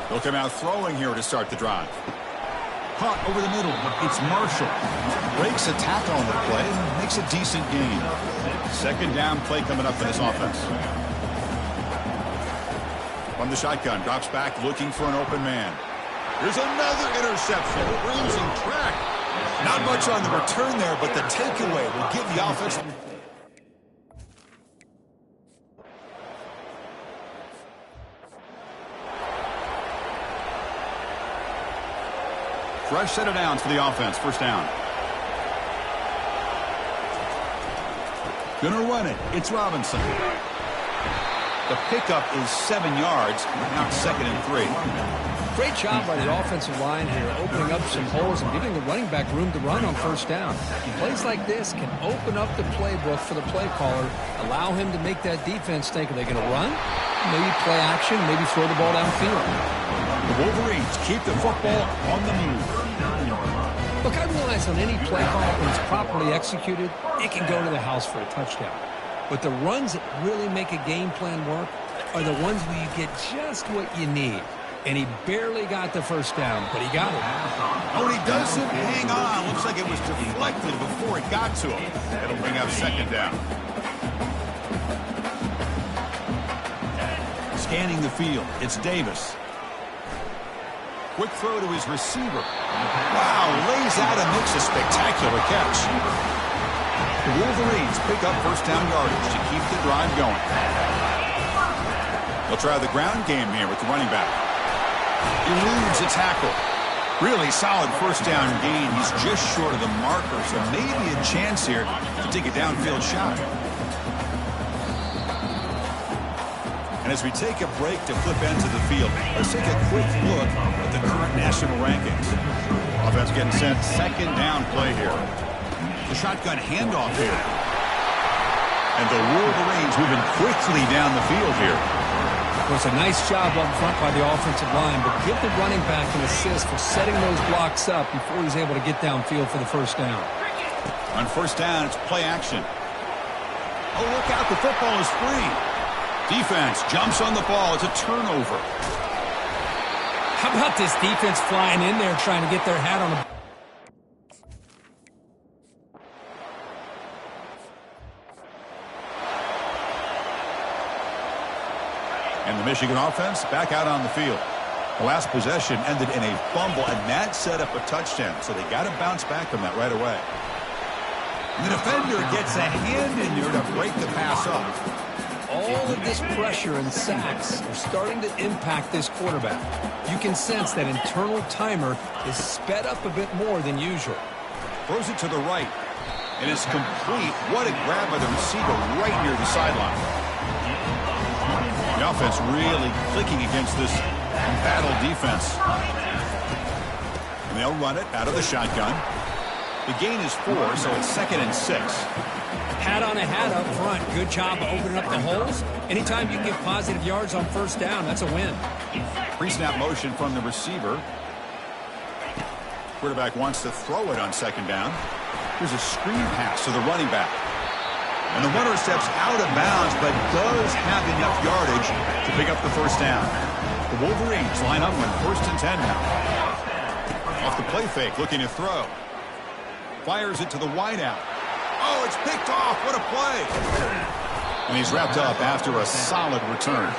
They'll come out throwing here to start the drive. Caught over the middle. It's Marshall. Breaks a tackle on the play. Makes a decent gain. Second down play coming up in this offense. From the shotgun. Drops back looking for an open man. There's another interception. Losing track. Not much on the return there, but the takeaway will give the offense. Fresh set of downs for the offense. First down. Gonna run it. It's Robinson. The pickup is 7 yards. Now 2nd and 3. Great job by the offensive line here, opening up some holes and giving the running back room to run on first down. Plays like this can open up the playbook for the play caller, allow him to make that defense think, are they going to run? Maybe play action, maybe throw the ball downfield. The Wolverines keep the football on the move. Look, I realize on any play call, when it's properly executed, it can go to the house for a touchdown. But the runs that really make a game plan work are the ones where you get just what you need. And he barely got the first down, but he got it. Oh, and he doesn't hang on. Looks like it was deflected before it got to him. It'll bring up second down. Scanning the field. It's Davis. Quick throw to his receiver. Wow, lays out and makes a spectacular catch. The Wolverines pick up first down yardage to keep the drive going. They'll try the ground game here with the running back. Eludes a tackle. Really solid first down gain. He's just short of the marker, so maybe a chance here to take a downfield shot. And as we take a break to flip into the field, let's take a quick look at the current national rankings. Offense getting sent. Second down play here. The shotgun handoff here. And the Wolverines moving quickly down the field here. It was a nice job up front by the offensive line, but give the running back an assist for setting those blocks up before he's able to get downfield for the first down. On first down, it's play action. Oh, look out, the football is free. Defense jumps on the ball. It's a turnover. How about this defense flying in there trying to get their hat on the... And the Michigan offense back out on the field. The last possession ended in a fumble, and that set up a touchdown. So they got to bounce back from that right away. And the defender gets a hand in there to break the pass up. All of this pressure and sacks are starting to impact this quarterback. You can sense that internal timer is sped up a bit more than usual. Throws it to the right. And it's complete. What a grab by the receiver right near the sideline. The offense really clicking against this battle defense. And they'll run it out of the shotgun. The gain is 4, so it's 2nd and 6. Hat on a hat up front. Good job of opening up the holes. Anytime you can get positive yards on first down, that's a win. Pre-snap motion from the receiver. Quarterback wants to throw it on second down. Here's a screen pass to the running back. And the runner steps out of bounds, but does have enough yardage to pick up the first down. The Wolverines line up on 1st and 10 now. Off the play fake, looking to throw. Fires it to the wideout. Oh, it's picked off. What a play. And he's wrapped up after a solid return.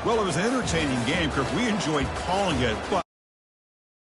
Well, it was an entertaining game, Kirk. We enjoyed calling it, but